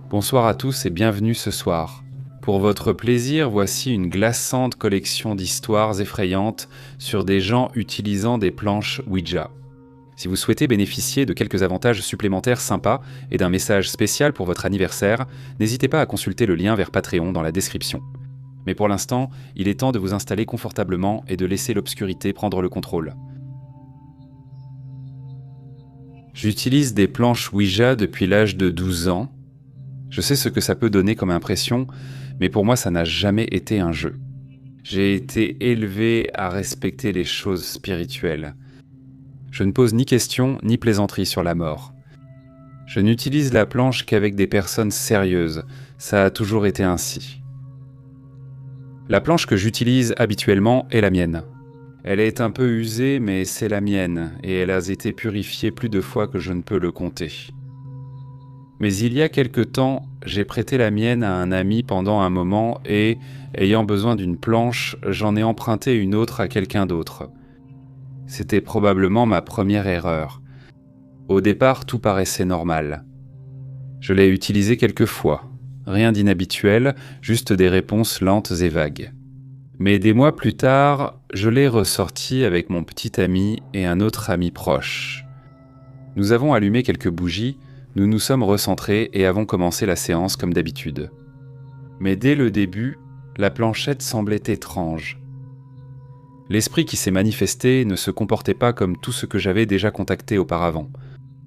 Bonsoir à tous et bienvenue ce soir. Pour votre plaisir, voici une glaçante collection d'histoires effrayantes sur des gens utilisant des planches Ouija. Si vous souhaitez bénéficier de quelques avantages supplémentaires sympas et d'un message spécial pour votre anniversaire, n'hésitez pas à consulter le lien vers Patreon dans la description. Mais pour l'instant, il est temps de vous installer confortablement et de laisser l'obscurité prendre le contrôle. J'utilise des planches Ouija depuis l'âge de 12 ans. Je sais ce que ça peut donner comme impression, mais pour moi ça n'a jamais été un jeu. J'ai été élevé à respecter les choses spirituelles. Je ne pose ni questions ni plaisanteries sur la mort. Je n'utilise la planche qu'avec des personnes sérieuses, ça a toujours été ainsi. La planche que j'utilise habituellement est la mienne. Elle est un peu usée, mais c'est la mienne, et elle a été purifiée plus de fois que je ne peux le compter. Mais il y a quelque temps, j'ai prêté la mienne à un ami pendant un moment et, ayant besoin d'une planche, j'en ai emprunté une autre à quelqu'un d'autre. C'était probablement ma première erreur. Au départ, tout paraissait normal. Je l'ai utilisée quelques fois. Rien d'inhabituel, juste des réponses lentes et vagues. Mais des mois plus tard, je l'ai ressortie avec mon petit ami et un autre ami proche. Nous avons allumé quelques bougies, nous nous sommes recentrés et avons commencé la séance comme d'habitude. Mais dès le début, la planchette semblait étrange. L'esprit qui s'est manifesté ne se comportait pas comme tout ce que j'avais déjà contacté auparavant.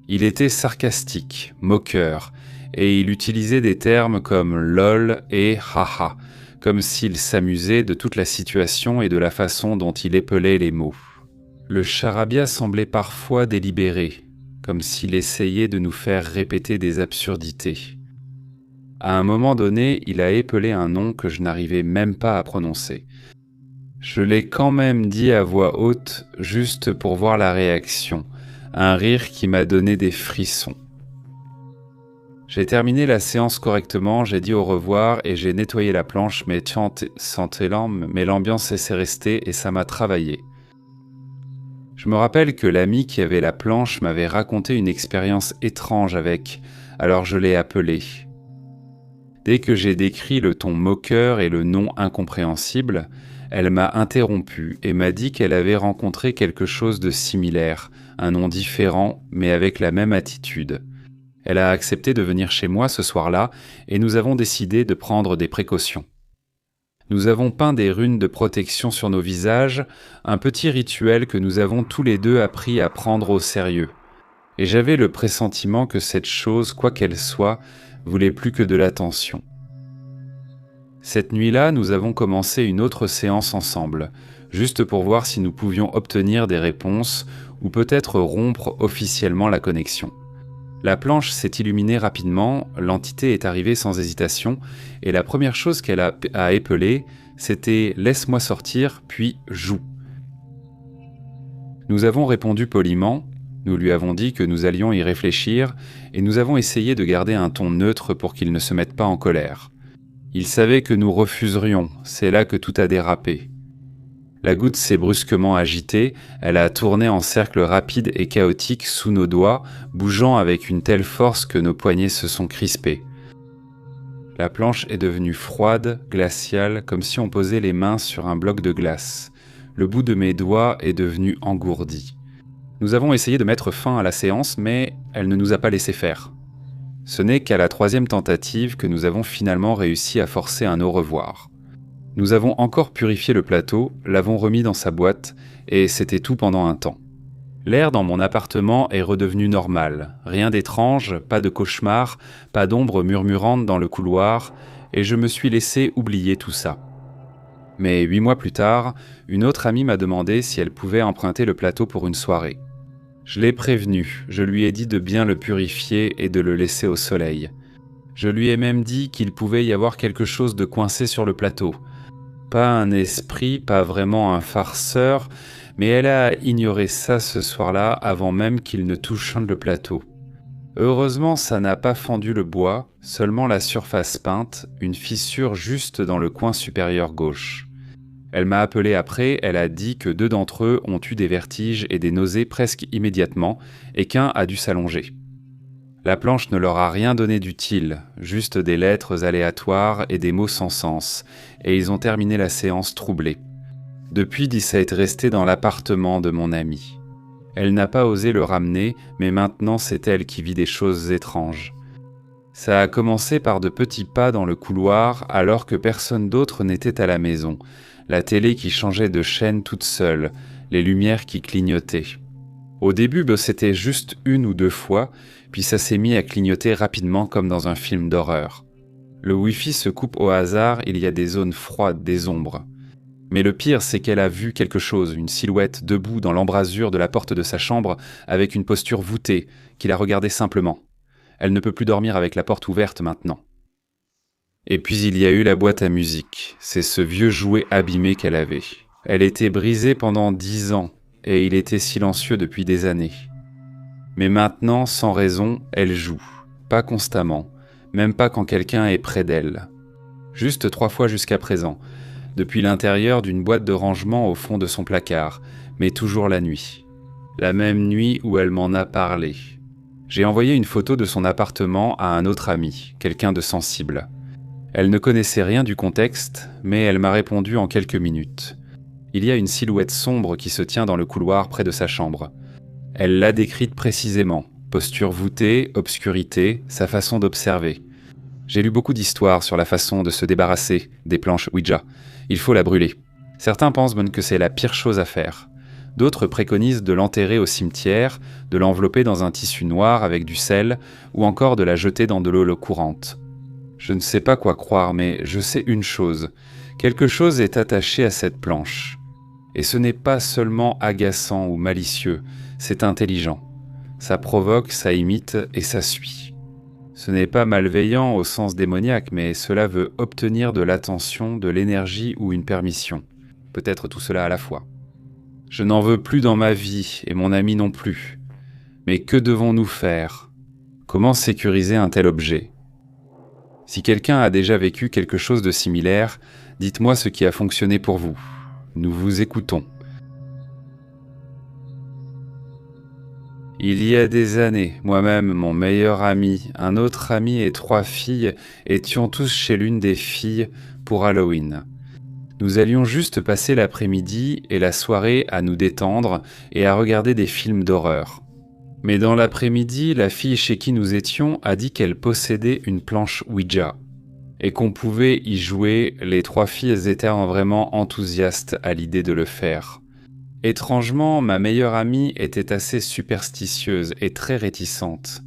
Il était sarcastique, moqueur, et il utilisait des termes comme lol et haha, comme s'il s'amusait de toute la situation et de la façon dont il épelait les mots. Le charabia semblait parfois délibéré, comme s'il essayait de nous faire répéter des absurdités. À un moment donné, il a épelé un nom que je n'arrivais même pas à prononcer. Je l'ai quand même dit à voix haute, juste pour voir la réaction, un rire qui m'a donné des frissons. J'ai terminé la séance correctement, j'ai dit au revoir et j'ai nettoyé la planche, mais l'ambiance s'est restée et ça m'a travaillé. Je me rappelle que l'ami qui avait la planche m'avait raconté une expérience étrange avec, alors je l'ai appelé. Dès que j'ai décrit le ton moqueur et le nom incompréhensible, elle m'a interrompu et m'a dit qu'elle avait rencontré quelque chose de similaire, un nom différent mais avec la même attitude. Elle a accepté de venir chez moi ce soir-là et nous avons décidé de prendre des précautions. Nous avons peint des runes de protection sur nos visages, un petit rituel que nous avons tous les deux appris à prendre au sérieux. Et j'avais le pressentiment que cette chose, quoi qu'elle soit, voulait plus que de l'attention. Cette nuit-là, nous avons commencé une autre séance ensemble, juste pour voir si nous pouvions obtenir des réponses ou peut-être rompre officiellement la connexion. La planche s'est illuminée rapidement, l'entité est arrivée sans hésitation, et la première chose qu'elle a épelée, c'était « Laisse-moi sortir », puis « Joue ». Nous avons répondu poliment, nous lui avons dit que nous allions y réfléchir, et nous avons essayé de garder un ton neutre pour qu'il ne se mette pas en colère. Il savait que nous refuserions, c'est là que tout a dérapé. La goutte s'est brusquement agitée, elle a tourné en cercle rapide et chaotique sous nos doigts, bougeant avec une telle force que nos poignets se sont crispés. La planche est devenue froide, glaciale, comme si on posait les mains sur un bloc de glace. Le bout de mes doigts est devenu engourdi. Nous avons essayé de mettre fin à la séance, mais elle ne nous a pas laissé faire. Ce n'est qu'à la 3e tentative que nous avons finalement réussi à forcer un au revoir. Nous avons encore purifié le plateau, l'avons remis dans sa boîte, et c'était tout pendant un temps. L'air dans mon appartement est redevenu normal, rien d'étrange, pas de cauchemar, pas d'ombre murmurante dans le couloir, et je me suis laissé oublier tout ça. Mais 8 mois plus tard, une autre amie m'a demandé si elle pouvait emprunter le plateau pour une soirée. Je l'ai prévenue, je lui ai dit de bien le purifier et de le laisser au soleil. Je lui ai même dit qu'il pouvait y avoir quelque chose de coincé sur le plateau. Pas un esprit, pas vraiment un farceur, mais elle a ignoré ça ce soir-là avant même qu'il ne touche le plateau. Heureusement, ça n'a pas fendu le bois, seulement la surface peinte, une fissure juste dans le coin supérieur gauche. Elle m'a appelé après, elle a dit que 2 d'entre eux ont eu des vertiges et des nausées presque immédiatement, et qu'un a dû s'allonger. La planche ne leur a rien donné d'utile, juste des lettres aléatoires et des mots sans sens, et ils ont terminé la séance troublés. Depuis, Dissa est restée dans l'appartement de mon amie. Elle n'a pas osé le ramener, mais maintenant c'est elle qui vit des choses étranges. Ça a commencé par de petits pas dans le couloir alors que personne d'autre n'était à la maison, la télé qui changeait de chaîne toute seule, les lumières qui clignotaient. Au début, c'était juste 1 ou 2 fois, puis ça s'est mis à clignoter rapidement comme dans un film d'horreur. Le Wi-Fi se coupe au hasard, il y a des zones froides, des ombres. Mais le pire, c'est qu'elle a vu quelque chose, une silhouette debout dans l'embrasure de la porte de sa chambre avec une posture voûtée, qui la regardait simplement. Elle ne peut plus dormir avec la porte ouverte maintenant. Et puis il y a eu la boîte à musique, c'est ce vieux jouet abîmé qu'elle avait. Elle était brisée pendant 10 ans, et il était silencieux depuis des années. Mais maintenant, sans raison, elle joue. Pas constamment, même pas quand quelqu'un est près d'elle. Juste 3 fois jusqu'à présent, depuis l'intérieur d'une boîte de rangement au fond de son placard, mais toujours la nuit. La même nuit où elle m'en a parlé. J'ai envoyé une photo de son appartement à un autre ami, quelqu'un de sensible. Elle ne connaissait rien du contexte, mais elle m'a répondu en quelques minutes. Il y a une silhouette sombre qui se tient dans le couloir près de sa chambre. Elle l'a décrite précisément, posture voûtée, obscurité, sa façon d'observer. J'ai lu beaucoup d'histoires sur la façon de se débarrasser des planches Ouija. Il faut la brûler. Certains pensent même que c'est la pire chose à faire. D'autres préconisent de l'enterrer au cimetière, de l'envelopper dans un tissu noir avec du sel, ou encore de la jeter dans de l'eau courante. Je ne sais pas quoi croire, mais je sais une chose. Quelque chose est attaché à cette planche. Et ce n'est pas seulement agaçant ou malicieux, c'est intelligent. Ça provoque, ça imite et ça suit. Ce n'est pas malveillant au sens démoniaque, mais cela veut obtenir de l'attention, de l'énergie ou une permission. Peut-être tout cela à la fois. Je n'en veux plus dans ma vie, et mon ami non plus. Mais que devons-nous faire ? Comment sécuriser un tel objet ? Si quelqu'un a déjà vécu quelque chose de similaire, dites-moi ce qui a fonctionné pour vous. Nous vous écoutons. Il y a des années, moi-même, mon meilleur ami, un autre ami et 3 filles étions tous chez l'une des filles pour Halloween. Nous allions juste passer l'après-midi et la soirée à nous détendre et à regarder des films d'horreur. Mais dans l'après-midi, la fille chez qui nous étions a dit qu'elle possédait une planche Ouija et qu'on pouvait y jouer. Les 3 filles étaient vraiment enthousiastes à l'idée de le faire. Étrangement, ma meilleure amie était assez superstitieuse et très réticente.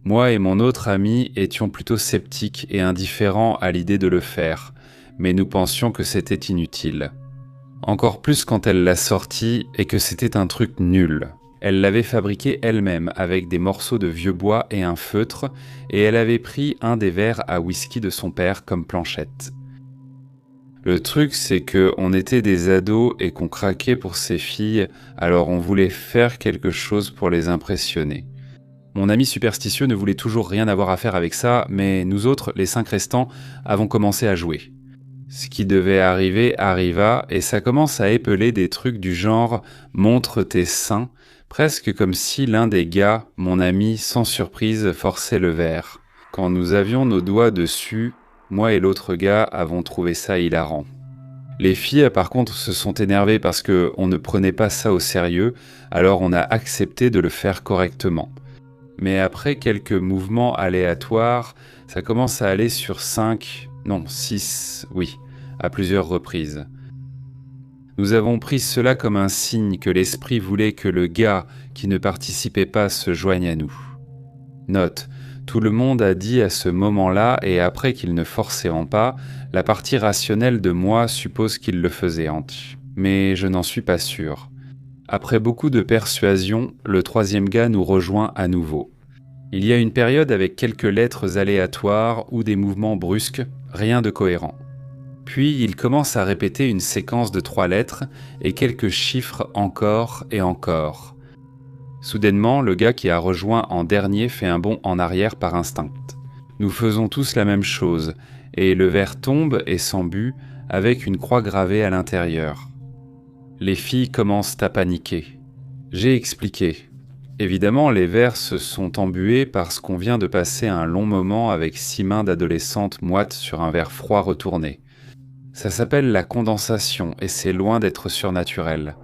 Moi et mon autre ami étions plutôt sceptiques et indifférents à l'idée de le faire, mais nous pensions que c'était inutile. Encore plus quand elle l'a sorti et que c'était un truc nul. Elle l'avait fabriqué elle-même avec des morceaux de vieux bois et un feutre, et elle avait pris un des verres à whisky de son père comme planchette. Le truc, c'est qu'on était des ados et qu'on craquait pour ces filles, alors on voulait faire quelque chose pour les impressionner. Mon ami superstitieux ne voulait toujours rien avoir à faire avec ça, mais nous autres, les 5 restants, avons commencé à jouer. Ce qui devait arriver arriva, et ça commence à épeler des trucs du genre « montre tes seins », presque comme si l'un des gars, mon ami, sans surprise, forçait le verre. Quand nous avions nos doigts dessus, moi et l'autre gars avons trouvé ça hilarant. Les filles, par contre, se sont énervées parce qu'on ne prenait pas ça au sérieux, alors on a accepté de le faire correctement. Mais après quelques mouvements aléatoires, ça commence à aller sur 6, à plusieurs reprises. Nous avons pris cela comme un signe que l'esprit voulait que le gars qui ne participait pas se joigne à nous. Note, tout le monde a dit à ce moment-là, et après qu'ils ne forceront pas, la partie rationnelle de moi suppose qu'ils le faisaient, mais je n'en suis pas sûr. Après beaucoup de persuasion, le 3e gars nous rejoint à nouveau. Il y a une période avec quelques lettres aléatoires ou des mouvements brusques, rien de cohérent. Puis il commence à répéter une séquence de 3 lettres et quelques chiffres encore et encore. Soudainement, le gars qui a rejoint en dernier fait un bond en arrière par instinct. Nous faisons tous la même chose, et le verre tombe et s'embue avec une croix gravée à l'intérieur. Les filles commencent à paniquer. J'ai expliqué. Évidemment, les vers se sont embués parce qu'on vient de passer un long moment avec 6 mains d'adolescentes moites sur un verre froid retourné. Ça s'appelle la condensation et c'est loin d'être surnaturel.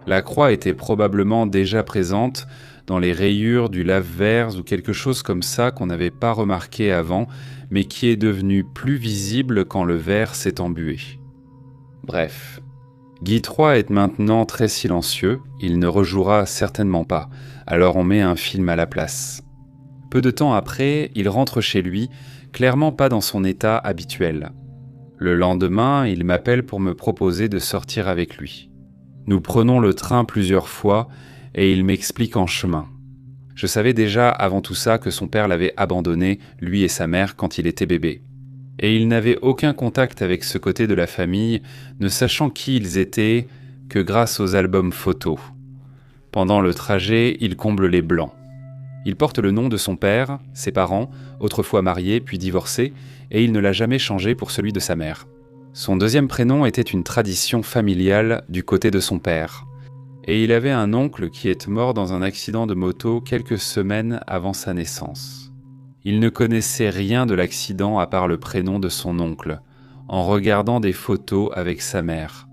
La croix était probablement déjà présente dans les rayures du lave-verre ou quelque chose comme ça qu'on n'avait pas remarqué avant, mais qui est devenu plus visible quand le verre s'est embué. Bref. Guy III est maintenant très silencieux, il ne rejouera certainement pas, alors on met un film à la place. Peu de temps après, il rentre chez lui, clairement pas dans son état habituel. Le lendemain, il m'appelle pour me proposer de sortir avec lui. Nous prenons le train plusieurs fois et il m'explique en chemin. Je savais déjà avant tout ça que son père l'avait abandonné, lui et sa mère, quand il était bébé. Et il n'avait aucun contact avec ce côté de la famille, ne sachant qui ils étaient que grâce aux albums photos. Pendant le trajet, il comble les blancs. Il porte le nom de son père, ses parents, autrefois mariés puis divorcés, et il ne l'a jamais changé pour celui de sa mère. Son deuxième prénom était une tradition familiale du côté de son père. Et il avait un oncle qui est mort dans un accident de moto quelques semaines avant sa naissance. Il ne connaissait rien de l'accident à part le prénom de son oncle, en regardant des photos avec sa mère.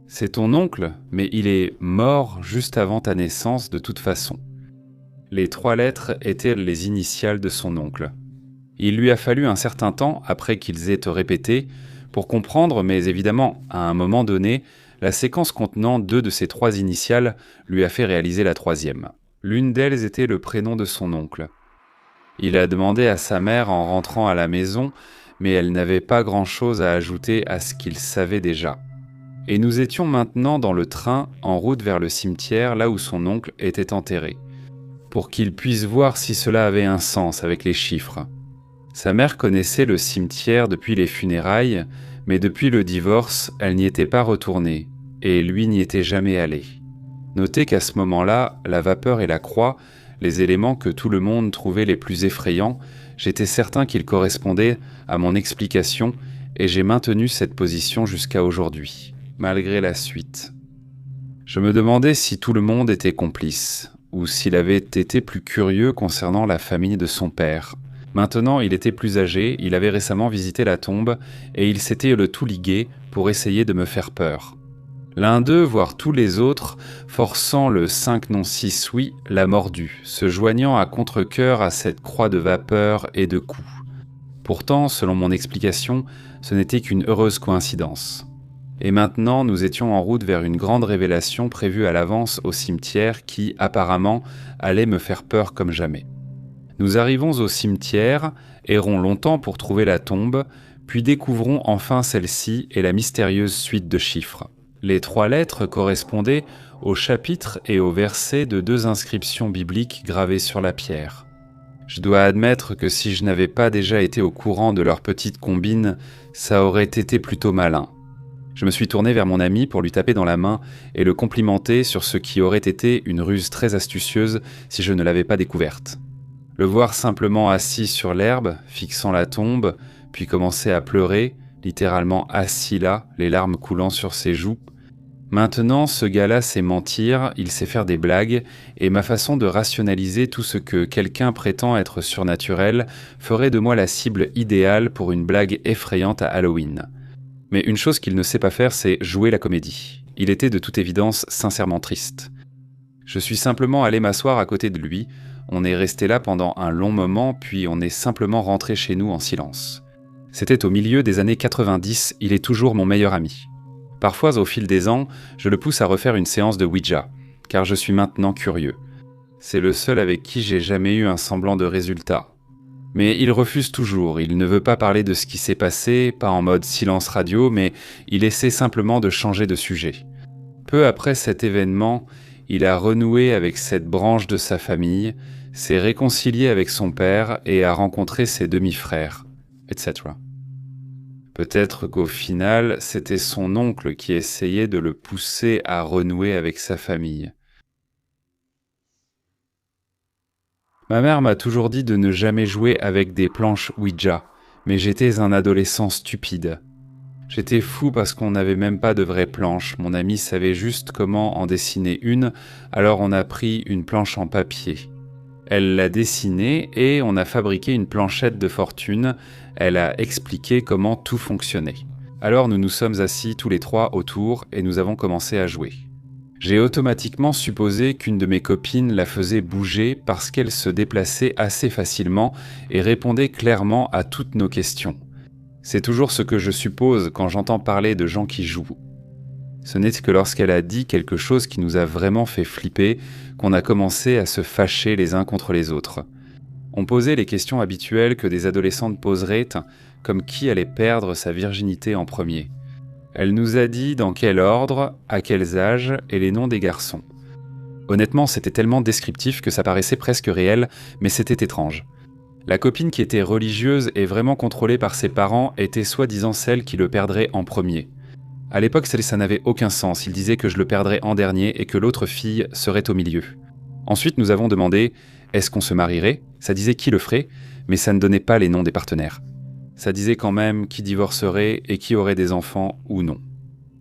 C'est ton oncle, mais il est mort juste avant ta naissance de toute façon. Les 3 lettres étaient les initiales de son oncle. Il lui a fallu un certain temps, après qu'ils aient répété, pour comprendre, mais évidemment, à un moment donné, la séquence contenant 2 de ces 3 initiales lui a fait réaliser la 3e. L'une d'elles était le prénom de son oncle. Il a demandé à sa mère en rentrant à la maison, mais elle n'avait pas grand-chose à ajouter à ce qu'il savait déjà. Et nous étions maintenant dans le train, en route vers le cimetière, là où son oncle était enterré, pour qu'il puisse voir si cela avait un sens avec les chiffres. Sa mère connaissait le cimetière depuis les funérailles, mais depuis le divorce, elle n'y était pas retournée, et lui n'y était jamais allé. Notez qu'à ce moment-là, la vapeur et la croix, les éléments que tout le monde trouvait les plus effrayants, j'étais certain qu'ils correspondaient à mon explication et j'ai maintenu cette position jusqu'à aujourd'hui, malgré la suite. Je me demandais si tout le monde était complice, ou s'il avait été plus curieux concernant la famille de son père. Maintenant, il était plus âgé, il avait récemment visité la tombe et il s'était le tout ligué pour essayer de me faire peur. L'un d'eux, voire tous les autres, forçant le 5 non 6 oui, l'a mordu, se joignant à contre-cœur à cette croix de vapeur et de coups. Pourtant, selon mon explication, ce n'était qu'une heureuse coïncidence. Et maintenant, nous étions en route vers une grande révélation prévue à l'avance au cimetière qui, apparemment, allait me faire peur comme jamais. Nous arrivons au cimetière, errons longtemps pour trouver la tombe, puis découvrons enfin celle-ci et la mystérieuse suite de chiffres. Les 3 lettres correspondaient au chapitre et au verset de 2 inscriptions bibliques gravées sur la pierre. Je dois admettre que si je n'avais pas déjà été au courant de leur petite combine, ça aurait été plutôt malin. Je me suis tourné vers mon ami pour lui taper dans la main et le complimenter sur ce qui aurait été une ruse très astucieuse si je ne l'avais pas découverte. Le voir simplement assis sur l'herbe, fixant la tombe, puis commencer à pleurer, littéralement assis là, les larmes coulant sur ses joues. Maintenant, ce gars-là sait mentir, il sait faire des blagues, et ma façon de rationaliser tout ce que quelqu'un prétend être surnaturel ferait de moi la cible idéale pour une blague effrayante à Halloween. Mais une chose qu'il ne sait pas faire, c'est jouer la comédie. Il était de toute évidence sincèrement triste. Je suis simplement allé m'asseoir à côté de lui, on est resté là pendant un long moment, puis on est simplement rentré chez nous en silence. C'était au milieu des années 90, il est toujours mon meilleur ami. Parfois, au fil des ans, je le pousse à refaire une séance de Ouija, car je suis maintenant curieux. C'est le seul avec qui j'ai jamais eu un semblant de résultat. Mais il refuse toujours, il ne veut pas parler de ce qui s'est passé, pas en mode silence radio, mais il essaie simplement de changer de sujet. Peu après cet événement, il a renoué avec cette branche de sa famille, s'est réconcilié avec son père et a rencontré ses demi-frères, etc. Peut-être qu'au final, c'était son oncle qui essayait de le pousser à renouer avec sa famille. Ma mère m'a toujours dit de ne jamais jouer avec des planches Ouija, mais j'étais un adolescent stupide. J'étais fou parce qu'on n'avait même pas de vraie planche. Mon ami savait juste comment en dessiner une, alors on a pris une planche en papier. Elle l'a dessinée et on a fabriqué une planchette de fortune. Elle a expliqué comment tout fonctionnait. Alors nous nous sommes assis tous les trois autour et nous avons commencé à jouer. J'ai automatiquement supposé qu'une de mes copines la faisait bouger parce qu'elle se déplaçait assez facilement et répondait clairement à toutes nos questions. C'est toujours ce que je suppose quand j'entends parler de gens qui jouent. Ce n'est que lorsqu'elle a dit quelque chose qui nous a vraiment fait flipper qu'on a commencé à se fâcher les uns contre les autres. On posait les questions habituelles que des adolescentes poseraient, comme qui allait perdre sa virginité en premier. Elle nous a dit dans quel ordre, à quels âges et les noms des garçons. Honnêtement, c'était tellement descriptif que ça paraissait presque réel, mais c'était étrange. La copine qui était religieuse et vraiment contrôlée par ses parents était soi-disant celle qui le perdrait en premier. À l'époque, ça n'avait aucun sens, il disait que je le perdrais en dernier et que l'autre fille serait au milieu. Ensuite, nous avons demandé « est-ce qu'on se marierait ?» Ça disait qui le ferait, mais ça ne donnait pas les noms des partenaires. Ça disait quand même qui divorcerait et qui aurait des enfants ou non.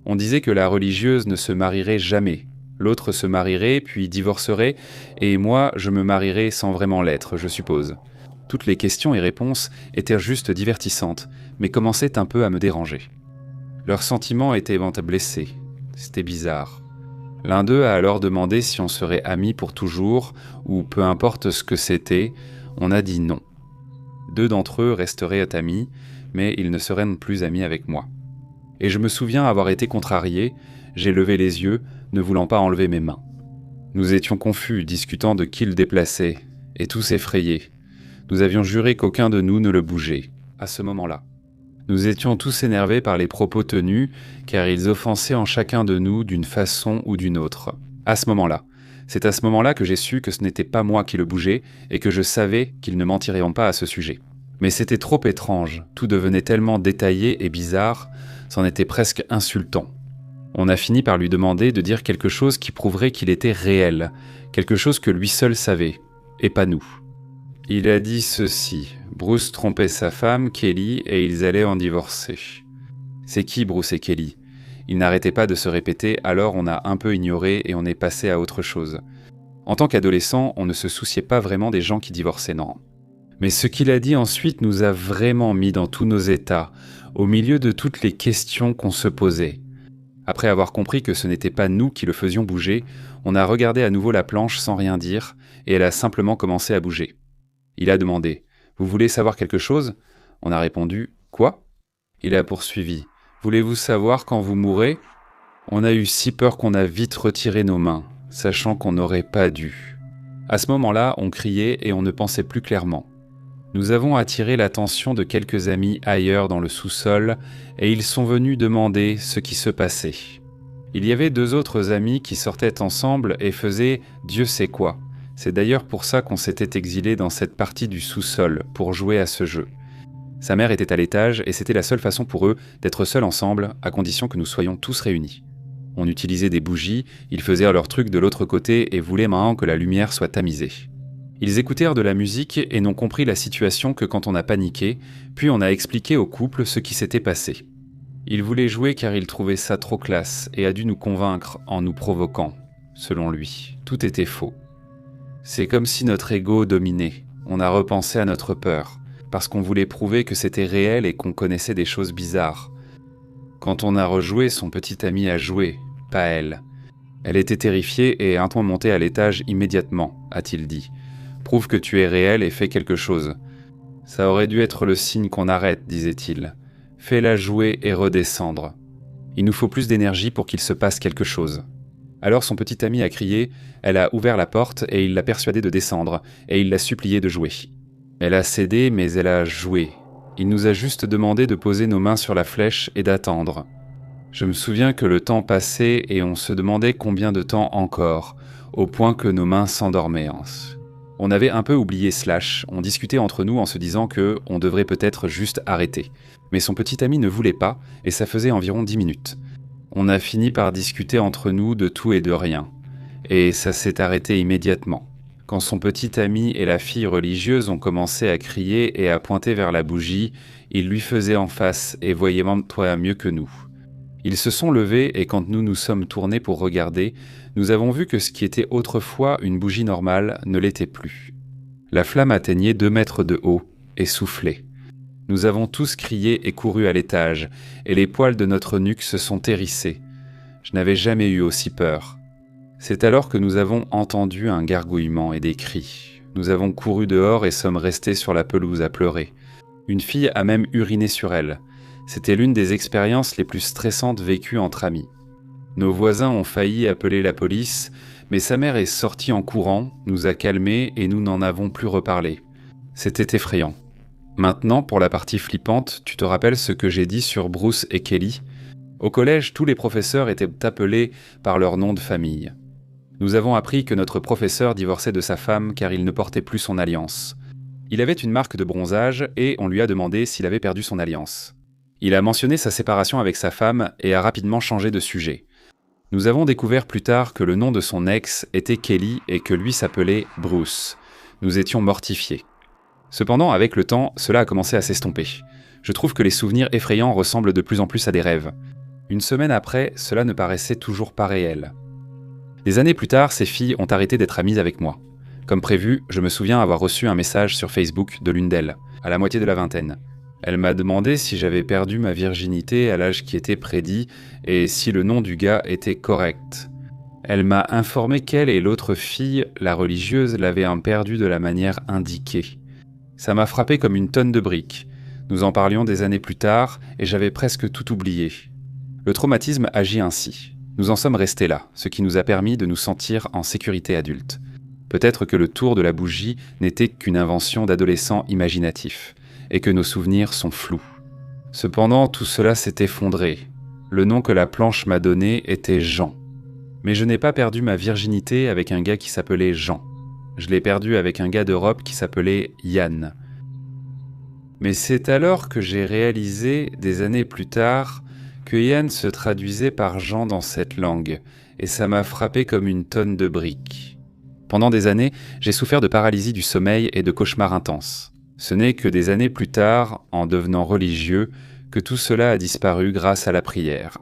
On disait que la religieuse ne se marierait jamais. L'autre se marierait, puis divorcerait, et moi, je me marierais sans vraiment l'être, je suppose. Toutes les questions et réponses étaient juste divertissantes, mais commençaient un peu à me déranger. Leurs sentiments étaient blessés. C'était bizarre. L'un d'eux a alors demandé si on serait amis pour toujours, ou peu importe ce que c'était, on a dit non. 2 d'entre eux resteraient amis, mais ils ne seraient plus amis avec moi. Et je me souviens avoir été contrarié, j'ai levé les yeux, ne voulant pas enlever mes mains. Nous étions confus, discutant de qui le déplaçait, et tous effrayés. Nous avions juré qu'aucun de nous ne le bougeait, à ce moment-là. Nous étions tous énervés par les propos tenus, car ils offensaient en chacun de nous d'une façon ou d'une autre. À ce moment-là. C'est à ce moment-là que j'ai su que ce n'était pas moi qui le bougeais, et que je savais qu'ils ne mentiraient pas à ce sujet. Mais c'était trop étrange, tout devenait tellement détaillé et bizarre, c'en était presque insultant. On a fini par lui demander de dire quelque chose qui prouverait qu'il était réel, quelque chose que lui seul savait, et pas nous. Il a dit ceci, Bruce trompait sa femme, Kelly, et ils allaient en divorcer. C'est qui Bruce et Kelly ? Il n'arrêtait pas de se répéter, alors on a un peu ignoré et on est passé à autre chose. En tant qu'adolescent, on ne se souciait pas vraiment des gens qui divorçaient, non. Mais ce qu'il a dit ensuite nous a vraiment mis dans tous nos états, au milieu de toutes les questions qu'on se posait. Après avoir compris que ce n'était pas nous qui le faisions bouger, on a regardé à nouveau la planche sans rien dire, et elle a simplement commencé à bouger. Il a demandé « Vous voulez savoir quelque chose ?» On a répondu « Quoi ?» Il a poursuivi « Voulez-vous savoir quand vous mourrez ?» On a eu si peur qu'on a vite retiré nos mains, sachant qu'on n'aurait pas dû. À ce moment-là, on criait et on ne pensait plus clairement. Nous avons attiré l'attention de quelques amis ailleurs dans le sous-sol et ils sont venus demander ce qui se passait. Il y avait 2 autres amis qui sortaient ensemble et faisaient « Dieu sait quoi ». C'est d'ailleurs pour ça qu'on s'était exilé dans cette partie du sous-sol, pour jouer à ce jeu. Sa mère était à l'étage et c'était la seule façon pour eux d'être seuls ensemble, à condition que nous soyons tous réunis. On utilisait des bougies, ils faisaient leur truc de l'autre côté et voulaient maintenant que la lumière soit tamisée. Ils écoutèrent de la musique et n'ont compris la situation que quand on a paniqué, puis on a expliqué au couple ce qui s'était passé. Il voulait jouer car il trouvait ça trop classe et a dû nous convaincre en nous provoquant. Selon lui, tout était faux. C'est comme si notre ego dominait. On a repensé à notre peur, parce qu'on voulait prouver que c'était réel et qu'on connaissait des choses bizarres. Quand on a rejoué, son petit ami a joué, pas elle. Elle était terrifiée et un ton monté à l'étage immédiatement, a-t-il dit. Prouve que tu es réel et fais quelque chose. Ça aurait dû être le signe qu'on arrête, disait-il. Fais-la jouer et redescendre. Il nous faut plus d'énergie pour qu'il se passe quelque chose. Alors son petit ami a crié, elle a ouvert la porte et il l'a persuadée de descendre, et il l'a suppliée de jouer. Elle a cédé, mais elle a joué. Il nous a juste demandé de poser nos mains sur la flèche et d'attendre. Je me souviens que le temps passait et on se demandait combien de temps encore, au point que nos mains s'endormaient. On avait un peu oublié Slash, on discutait entre nous en se disant que on devrait peut-être juste arrêter. Mais son petit ami ne voulait pas, et ça faisait environ 10 minutes. On a fini par discuter entre nous de tout et de rien. Et ça s'est arrêté immédiatement. Quand son petit ami et la fille religieuse ont commencé à crier et à pointer vers la bougie, il lui faisait en face et voyait toi mieux que nous. Ils se sont levés et quand nous nous sommes tournés pour regarder, nous avons vu que ce qui était autrefois une bougie normale ne l'était plus. La flamme atteignait 2 mètres de haut et soufflait. Nous avons tous crié et couru à l'étage, et les poils de notre nuque se sont hérissés. Je n'avais jamais eu aussi peur. C'est alors que nous avons entendu un gargouillement et des cris. Nous avons couru dehors et sommes restés sur la pelouse à pleurer. Une fille a même uriné sur elle. C'était l'une des expériences les plus stressantes vécues entre amis. Nos voisins ont failli appeler la police, mais sa mère est sortie en courant, nous a calmés et nous n'en avons plus reparlé. C'était effrayant. Maintenant, pour la partie flippante, tu te rappelles ce que j'ai dit sur Bruce et Kelly ? Au collège, tous les professeurs étaient appelés par leur nom de famille. Nous avons appris que notre professeur divorçait de sa femme car il ne portait plus son alliance. Il avait une marque de bronzage et on lui a demandé s'il avait perdu son alliance. Il a mentionné sa séparation avec sa femme et a rapidement changé de sujet. Nous avons découvert plus tard que le nom de son ex était Kelly et que lui s'appelait Bruce. Nous étions mortifiés. Cependant, avec le temps, cela a commencé à s'estomper. Je trouve que les souvenirs effrayants ressemblent de plus en plus à des rêves. Une semaine après, cela ne paraissait toujours pas réel. Des années plus tard, ces filles ont arrêté d'être amies avec moi. Comme prévu, je me souviens avoir reçu un message sur Facebook de l'une d'elles, à la moitié de la vingtaine. Elle m'a demandé si j'avais perdu ma virginité à l'âge qui était prédit et si le nom du gars était correct. Elle m'a informé qu'elle et l'autre fille, la religieuse, l'avaient perdu de la manière indiquée. Ça m'a frappé comme une tonne de briques. Nous en parlions des années plus tard et j'avais presque tout oublié. Le traumatisme agit ainsi. Nous en sommes restés là, ce qui nous a permis de nous sentir en sécurité adulte. Peut-être que le tour de la bougie n'était qu'une invention d'adolescents imaginatifs, et que nos souvenirs sont flous. Cependant, tout cela s'est effondré. Le nom que la planche m'a donné était Jean. Mais je n'ai pas perdu ma virginité avec un gars qui s'appelait Jean. Je l'ai perdu avec un gars d'Europe qui s'appelait Yann. Mais c'est alors que j'ai réalisé, des années plus tard, que Yann se traduisait par Jean dans cette langue, et ça m'a frappé comme une tonne de briques. Pendant des années, j'ai souffert de paralysie du sommeil et de cauchemars intenses. Ce n'est que des années plus tard, en devenant religieux, que tout cela a disparu grâce à la prière.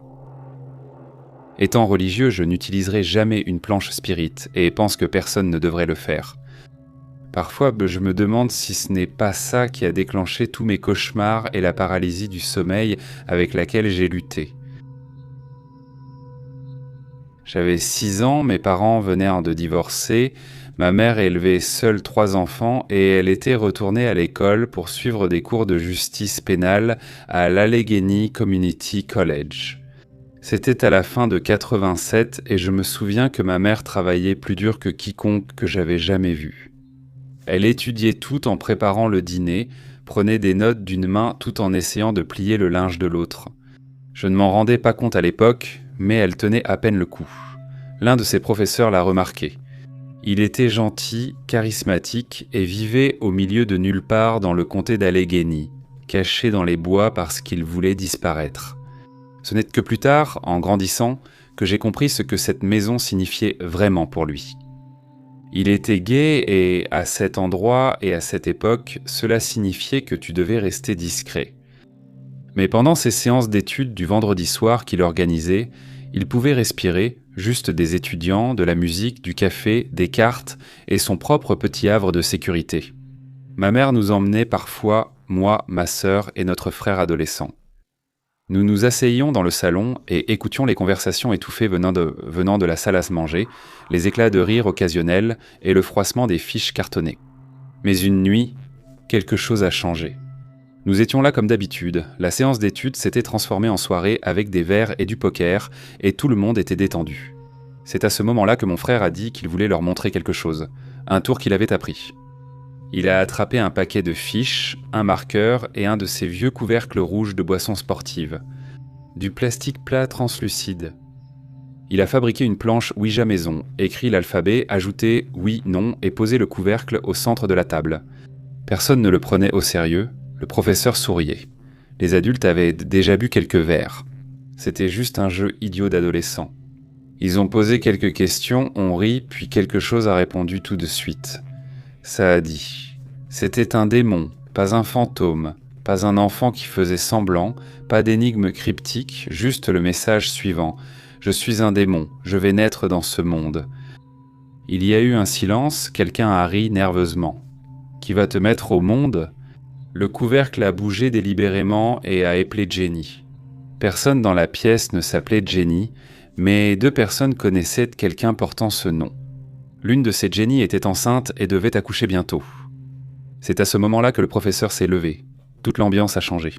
Étant religieux, je n'utiliserai jamais une planche spirit et pense que personne ne devrait le faire. Parfois, je me demande si ce n'est pas ça qui a déclenché tous mes cauchemars et la paralysie du sommeil avec laquelle j'ai lutté. J'avais 6 ans, mes parents venaient de divorcer, ma mère élevait seule 3 enfants et elle était retournée à l'école pour suivre des cours de justice pénale à l'Allegheny Community College. C'était à la fin de 87 et je me souviens que ma mère travaillait plus dur que quiconque que j'avais jamais vu. Elle étudiait tout en préparant le dîner, prenait des notes d'une main tout en essayant de plier le linge de l'autre. Je ne m'en rendais pas compte à l'époque, mais elle tenait à peine le coup. L'un de ses professeurs l'a remarqué. Il était gentil, charismatique et vivait au milieu de nulle part dans le comté d'Allegheny, caché dans les bois parce qu'il voulait disparaître. Ce n'est que plus tard, en grandissant, que j'ai compris ce que cette maison signifiait vraiment pour lui. Il était gai et, à cet endroit et à cette époque, cela signifiait que tu devais rester discret. Mais pendant ces séances d'études du vendredi soir qu'il organisait, il pouvait respirer, juste des étudiants, de la musique, du café, des cartes et son propre petit havre de sécurité. Ma mère nous emmenait parfois, moi, ma sœur et notre frère adolescent. Nous nous asseyions dans le salon et écoutions les conversations étouffées venant de la salle à se manger, les éclats de rire occasionnels et le froissement des fiches cartonnées. Mais une nuit, quelque chose a changé. Nous étions là comme d'habitude, la séance d'études s'était transformée en soirée avec des verres et du poker, et tout le monde était détendu. C'est à ce moment-là que mon frère a dit qu'il voulait leur montrer quelque chose, un tour qu'il avait appris. Il a attrapé un paquet de fiches, un marqueur et un de ces vieux couvercles rouges de boissons sportives. Du plastique plat translucide. Il a fabriqué une planche Ouija maison, écrit l'alphabet, ajouté oui, non et posé le couvercle au centre de la table. Personne ne le prenait au sérieux, le professeur souriait. Les adultes avaient déjà bu quelques verres. C'était juste un jeu idiot d'adolescent. Ils ont posé quelques questions, on rit, puis quelque chose a répondu tout de suite. Ça a dit « C'était un démon, pas un fantôme, pas un enfant qui faisait semblant, pas d'énigme cryptique, juste le message suivant « Je suis un démon, je vais naître dans ce monde ». Il y a eu un silence, quelqu'un a ri nerveusement. « Qui va te mettre au monde ?» Le couvercle a bougé délibérément et a éplé Jenny. Personne dans la pièce ne s'appelait Jenny, mais 2 personnes connaissaient quelqu'un portant ce nom. L'une de ces Jenny était enceinte et devait accoucher bientôt. C'est à ce moment-là que le professeur s'est levé. Toute l'ambiance a changé.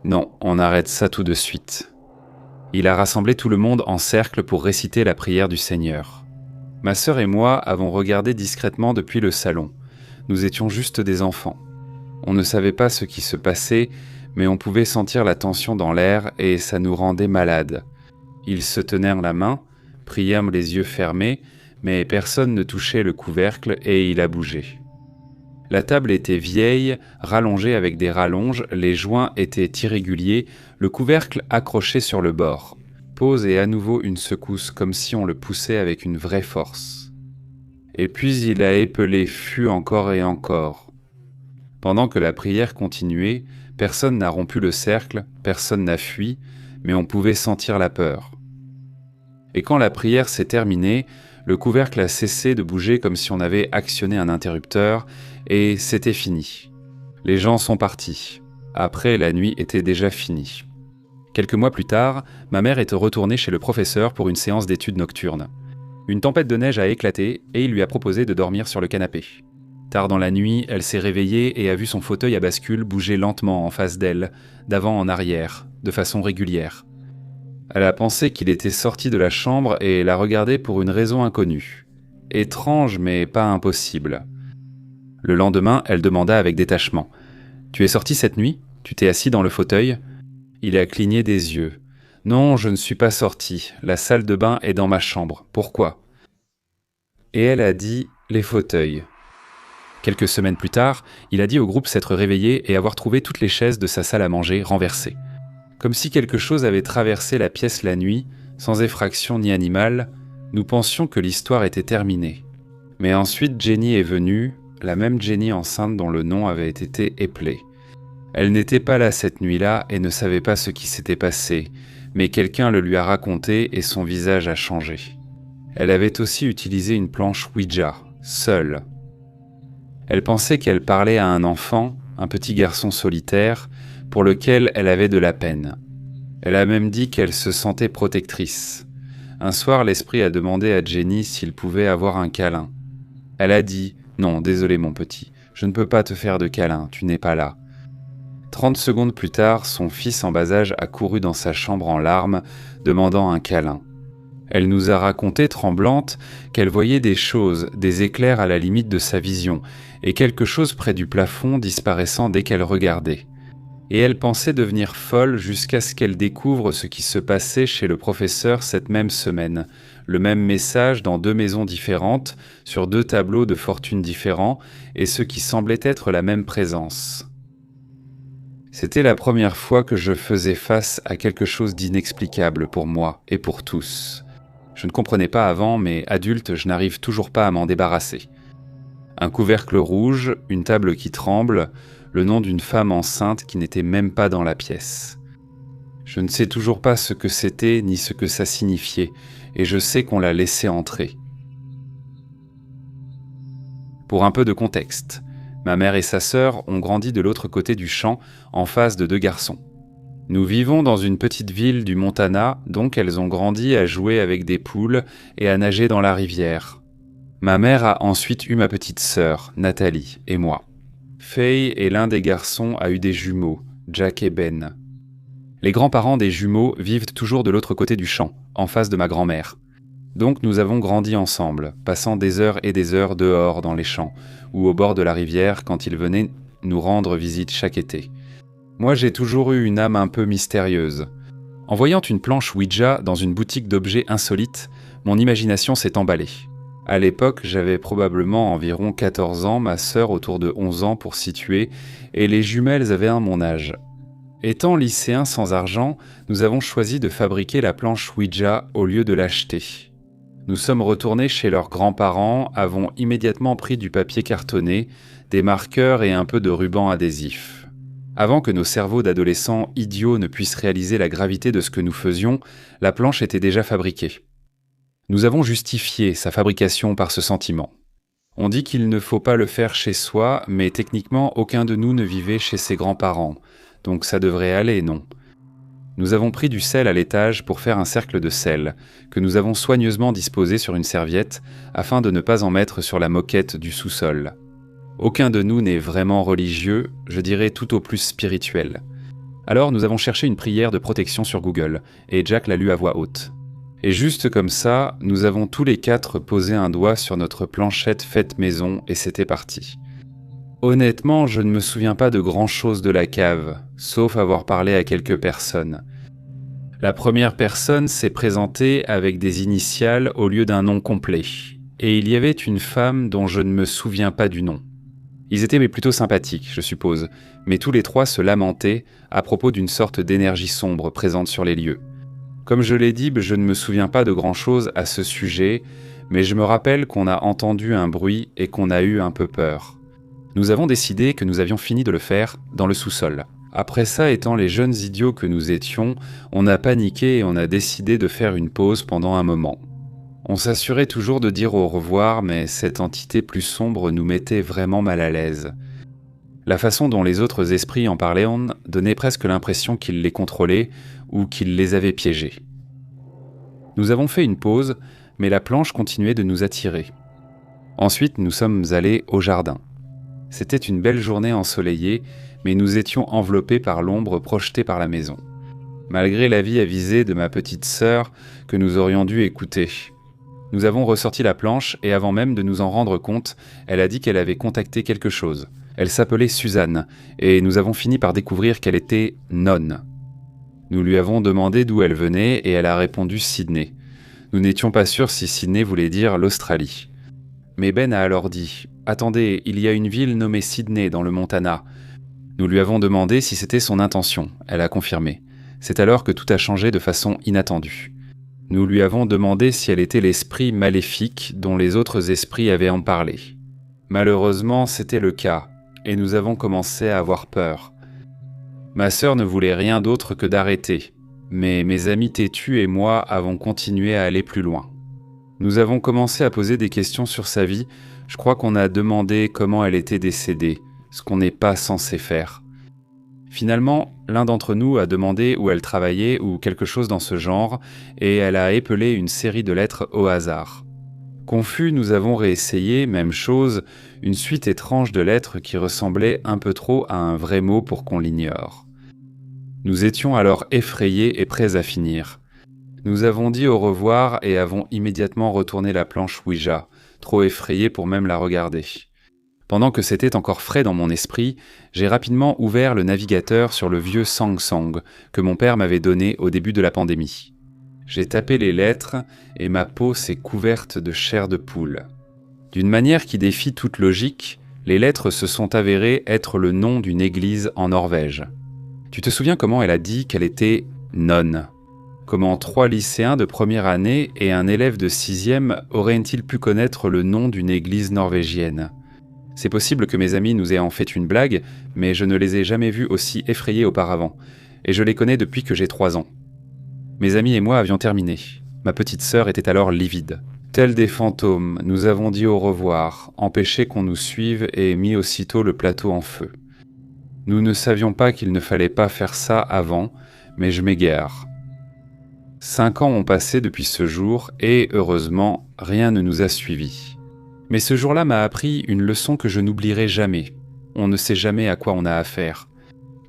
Non, on arrête ça tout de suite. Il a rassemblé tout le monde en cercle pour réciter la prière du Seigneur. Ma sœur et moi avons regardé discrètement depuis le salon. Nous étions juste des enfants. On ne savait pas ce qui se passait, mais on pouvait sentir la tension dans l'air et ça nous rendait malades. Ils se tenèrent la main, prièrent les yeux fermés, mais personne ne touchait le couvercle et il a bougé. La table était vieille, rallongée avec des rallonges, les joints étaient irréguliers, le couvercle accroché sur le bord. Pause et à nouveau une secousse comme si on le poussait avec une vraie force. Et puis il a épelé fût encore et encore. Pendant que la prière continuait, personne n'a rompu le cercle, personne n'a fui, mais on pouvait sentir la peur. Et quand la prière s'est terminée, le couvercle a cessé de bouger comme si on avait actionné un interrupteur, et c'était fini. Les gens sont partis. Après, la nuit était déjà finie. Quelques mois plus tard, ma mère est retournée chez le professeur pour une séance d'études nocturnes. Une tempête de neige a éclaté et il lui a proposé de dormir sur le canapé. Tard dans la nuit, elle s'est réveillée et a vu son fauteuil à bascule bouger lentement en face d'elle, d'avant en arrière, de façon régulière. Elle a pensé qu'il était sorti de la chambre et l'a regardé pour une raison inconnue. Étrange mais pas impossible. Le lendemain, elle demanda avec détachement « Tu es sorti cette nuit ? Tu t'es assis dans le fauteuil ?» Il a cligné des yeux. « Non, je ne suis pas sorti. La salle de bain est dans ma chambre. Pourquoi ?» Et elle a dit « Les fauteuils ». Quelques semaines plus tard, il a dit au groupe s'être réveillé et avoir trouvé toutes les chaises de sa salle à manger renversées. Comme si quelque chose avait traversé la pièce la nuit, sans effraction ni animal, nous pensions que l'histoire était terminée. Mais ensuite Jenny est venue, la même Jenny enceinte dont le nom avait été épelé. Elle n'était pas là cette nuit-là et ne savait pas ce qui s'était passé, mais quelqu'un le lui a raconté et son visage a changé. Elle avait aussi utilisé une planche Ouija, seule. Elle pensait qu'elle parlait à un enfant, un petit garçon solitaire, pour lequel elle avait de la peine. Elle a même dit qu'elle se sentait protectrice. Un soir, l'esprit a demandé à Jenny s'il pouvait avoir un câlin. Elle a dit « Non, désolé mon petit, je ne peux pas te faire de câlin, tu n'es pas là. » 30 secondes plus tard, son fils en bas âge a couru dans sa chambre en larmes, demandant un câlin. Elle nous a raconté, tremblante, qu'elle voyait des choses, des éclairs à la limite de sa vision, et quelque chose près du plafond disparaissant dès qu'elle regardait. Et elle pensait devenir folle jusqu'à ce qu'elle découvre ce qui se passait chez le professeur cette même semaine. Le même message dans 2 maisons différentes, sur 2 tableaux de fortune différents, et ce qui semblait être la même présence. C'était la première fois que je faisais face à quelque chose d'inexplicable pour moi et pour tous. Je ne comprenais pas avant, mais adulte, je n'arrive toujours pas à m'en débarrasser. Un couvercle rouge, une table qui tremble, le nom d'une femme enceinte qui n'était même pas dans la pièce. Je ne sais toujours pas ce que c'était ni ce que ça signifiait, et je sais qu'on l'a laissé entrer. Pour un peu de contexte, ma mère et sa sœur ont grandi de l'autre côté du champ, en face de 2 garçons. Nous vivons dans une petite ville du Montana, donc elles ont grandi à jouer avec des poules et à nager dans la rivière. Ma mère a ensuite eu ma petite sœur, Nathalie, et moi. Faye et l'un des garçons a eu des jumeaux, Jack et Ben. Les grands-parents des jumeaux vivent toujours de l'autre côté du champ, en face de ma grand-mère. Donc nous avons grandi ensemble, passant des heures et des heures dehors dans les champs, ou au bord de la rivière quand ils venaient nous rendre visite chaque été. Moi j'ai toujours eu une âme un peu mystérieuse. En voyant une planche Ouija dans une boutique d'objets insolites, mon imagination s'est emballée. À l'époque, j'avais probablement environ 14 ans, ma sœur autour de 11 ans pour situer, et les jumelles avaient mon âge. Étant lycéens sans argent, nous avons choisi de fabriquer la planche Ouija au lieu de l'acheter. Nous sommes retournés chez leurs grands-parents, avons immédiatement pris du papier cartonné, des marqueurs et un peu de ruban adhésif. Avant que nos cerveaux d'adolescents idiots ne puissent réaliser la gravité de ce que nous faisions, la planche était déjà fabriquée. Nous avons justifié sa fabrication par ce sentiment. On dit qu'il ne faut pas le faire chez soi, mais techniquement aucun de nous ne vivait chez ses grands-parents, donc ça devrait aller, non ? Nous avons pris du sel à l'étage pour faire un cercle de sel, que nous avons soigneusement disposé sur une serviette, afin de ne pas en mettre sur la moquette du sous-sol. Aucun de nous n'est vraiment religieux, je dirais tout au plus spirituel. Alors nous avons cherché une prière de protection sur Google, et Jack l'a lue à voix haute. Et juste comme ça, nous avons tous les quatre posé un doigt sur notre planchette faite maison, et c'était parti. Honnêtement, je ne me souviens pas de grand-chose de la cave, sauf avoir parlé à quelques personnes. La première personne s'est présentée avec des initiales au lieu d'un nom complet, et il y avait une femme dont je ne me souviens pas du nom. Ils étaient plutôt sympathiques, je suppose, mais tous les trois se lamentaient à propos d'une sorte d'énergie sombre présente sur les lieux. Comme je l'ai dit, je ne me souviens pas de grand-chose à ce sujet, mais je me rappelle qu'on a entendu un bruit et qu'on a eu un peu peur. Nous avons décidé que nous avions fini de le faire dans le sous-sol. Après ça, étant les jeunes idiots que nous étions, on a paniqué et on a décidé de faire une pause pendant un moment. On s'assurait toujours de dire au revoir, mais cette entité plus sombre nous mettait vraiment mal à l'aise. La façon dont les autres esprits en parlaient donnait presque l'impression qu'ils les contrôlaient ou qu'ils les avaient piégés. Nous avons fait une pause, mais la planche continuait de nous attirer. Ensuite, nous sommes allés au jardin. C'était une belle journée ensoleillée, mais nous étions enveloppés par l'ombre projetée par la maison. Malgré l'avis avisé de ma petite sœur que nous aurions dû écouter. Nous avons ressorti la planche et avant même de nous en rendre compte, elle a dit qu'elle avait contacté quelque chose. Elle s'appelait Suzanne et nous avons fini par découvrir qu'elle était nonne. Nous lui avons demandé d'où elle venait et elle a répondu Sydney. Nous n'étions pas sûrs si Sydney voulait dire l'Australie. Mais Ben a alors dit « Attendez, il y a une ville nommée Sydney dans le Montana. » Nous lui avons demandé si c'était son intention. Elle a confirmé. C'est alors que tout a changé de façon inattendue. Nous lui avons demandé si elle était l'esprit maléfique dont les autres esprits avaient en parlé. Malheureusement, c'était le cas, et nous avons commencé à avoir peur. Ma sœur ne voulait rien d'autre que d'arrêter, mais mes amis têtus et moi avons continué à aller plus loin. Nous avons commencé à poser des questions sur sa vie. Je crois qu'on a demandé comment elle était décédée, ce qu'on n'est pas censé faire. Finalement, l'un d'entre nous a demandé où elle travaillait ou quelque chose dans ce genre, et elle a épelé une série de lettres au hasard. Confus, nous avons réessayé, même chose, une suite étrange de lettres qui ressemblait un peu trop à un vrai mot pour qu'on l'ignore. Nous étions alors effrayés et prêts à finir. Nous avons dit au revoir et avons immédiatement retourné la planche Ouija, trop effrayés pour même la regarder. Pendant que c'était encore frais dans mon esprit, j'ai rapidement ouvert le navigateur sur le vieux Samsung que mon père m'avait donné au début de la pandémie. J'ai tapé les lettres et ma peau s'est couverte de chair de poule. D'une manière qui défie toute logique, les lettres se sont avérées être le nom d'une église en Norvège. Tu te souviens comment elle a dit qu'elle était nonne ? Comment 3 lycéens de première année et un élève de 6e auraient-ils pu connaître le nom d'une église norvégienne ? C'est possible que mes amis nous aient en fait une blague, mais je ne les ai jamais vus aussi effrayés auparavant, et je les connais depuis que j'ai 3 ans. Mes amis et moi avions terminé. Ma petite sœur était alors livide. Tels des fantômes, nous avons dit au revoir, empêché qu'on nous suive et mis aussitôt le plateau en feu. Nous ne savions pas qu'il ne fallait pas faire ça avant, mais je m'égare. 5 ans ont passé depuis ce jour et, heureusement, rien ne nous a suivis. Mais ce jour-là m'a appris une leçon que je n'oublierai jamais. On ne sait jamais à quoi on a affaire.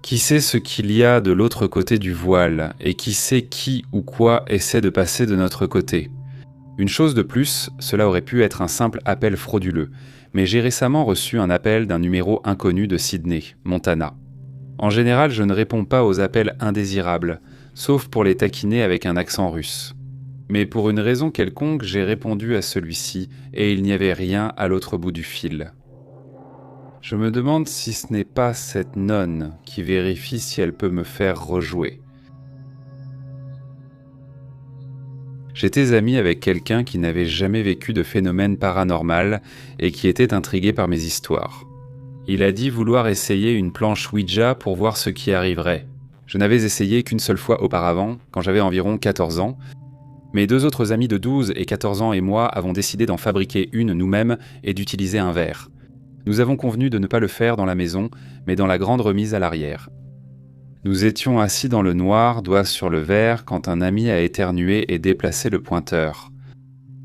Qui sait ce qu'il y a de l'autre côté du voile et qui sait qui ou quoi essaie de passer de notre côté. Une chose de plus, cela aurait pu être un simple appel frauduleux, mais j'ai récemment reçu un appel d'un numéro inconnu de Sydney, Montana. En général, je ne réponds pas aux appels indésirables, sauf pour les taquiner avec un accent russe. Mais pour une raison quelconque, j'ai répondu à celui-ci et il n'y avait rien à l'autre bout du fil. Je me demande si ce n'est pas cette nonne qui vérifie si elle peut me faire rejouer. J'étais ami avec quelqu'un qui n'avait jamais vécu de phénomène paranormal et qui était intrigué par mes histoires. Il a dit vouloir essayer une planche Ouija pour voir ce qui arriverait. Je n'avais essayé qu'une seule fois auparavant, quand j'avais environ 14 ans. Mes 2 autres amis de 12 et 14 ans et moi avons décidé d'en fabriquer une nous-mêmes et d'utiliser un verre. Nous avons convenu de ne pas le faire dans la maison, mais dans la grande remise à l'arrière. Nous étions assis dans le noir, doigts sur le verre, quand un ami a éternué et déplacé le pointeur.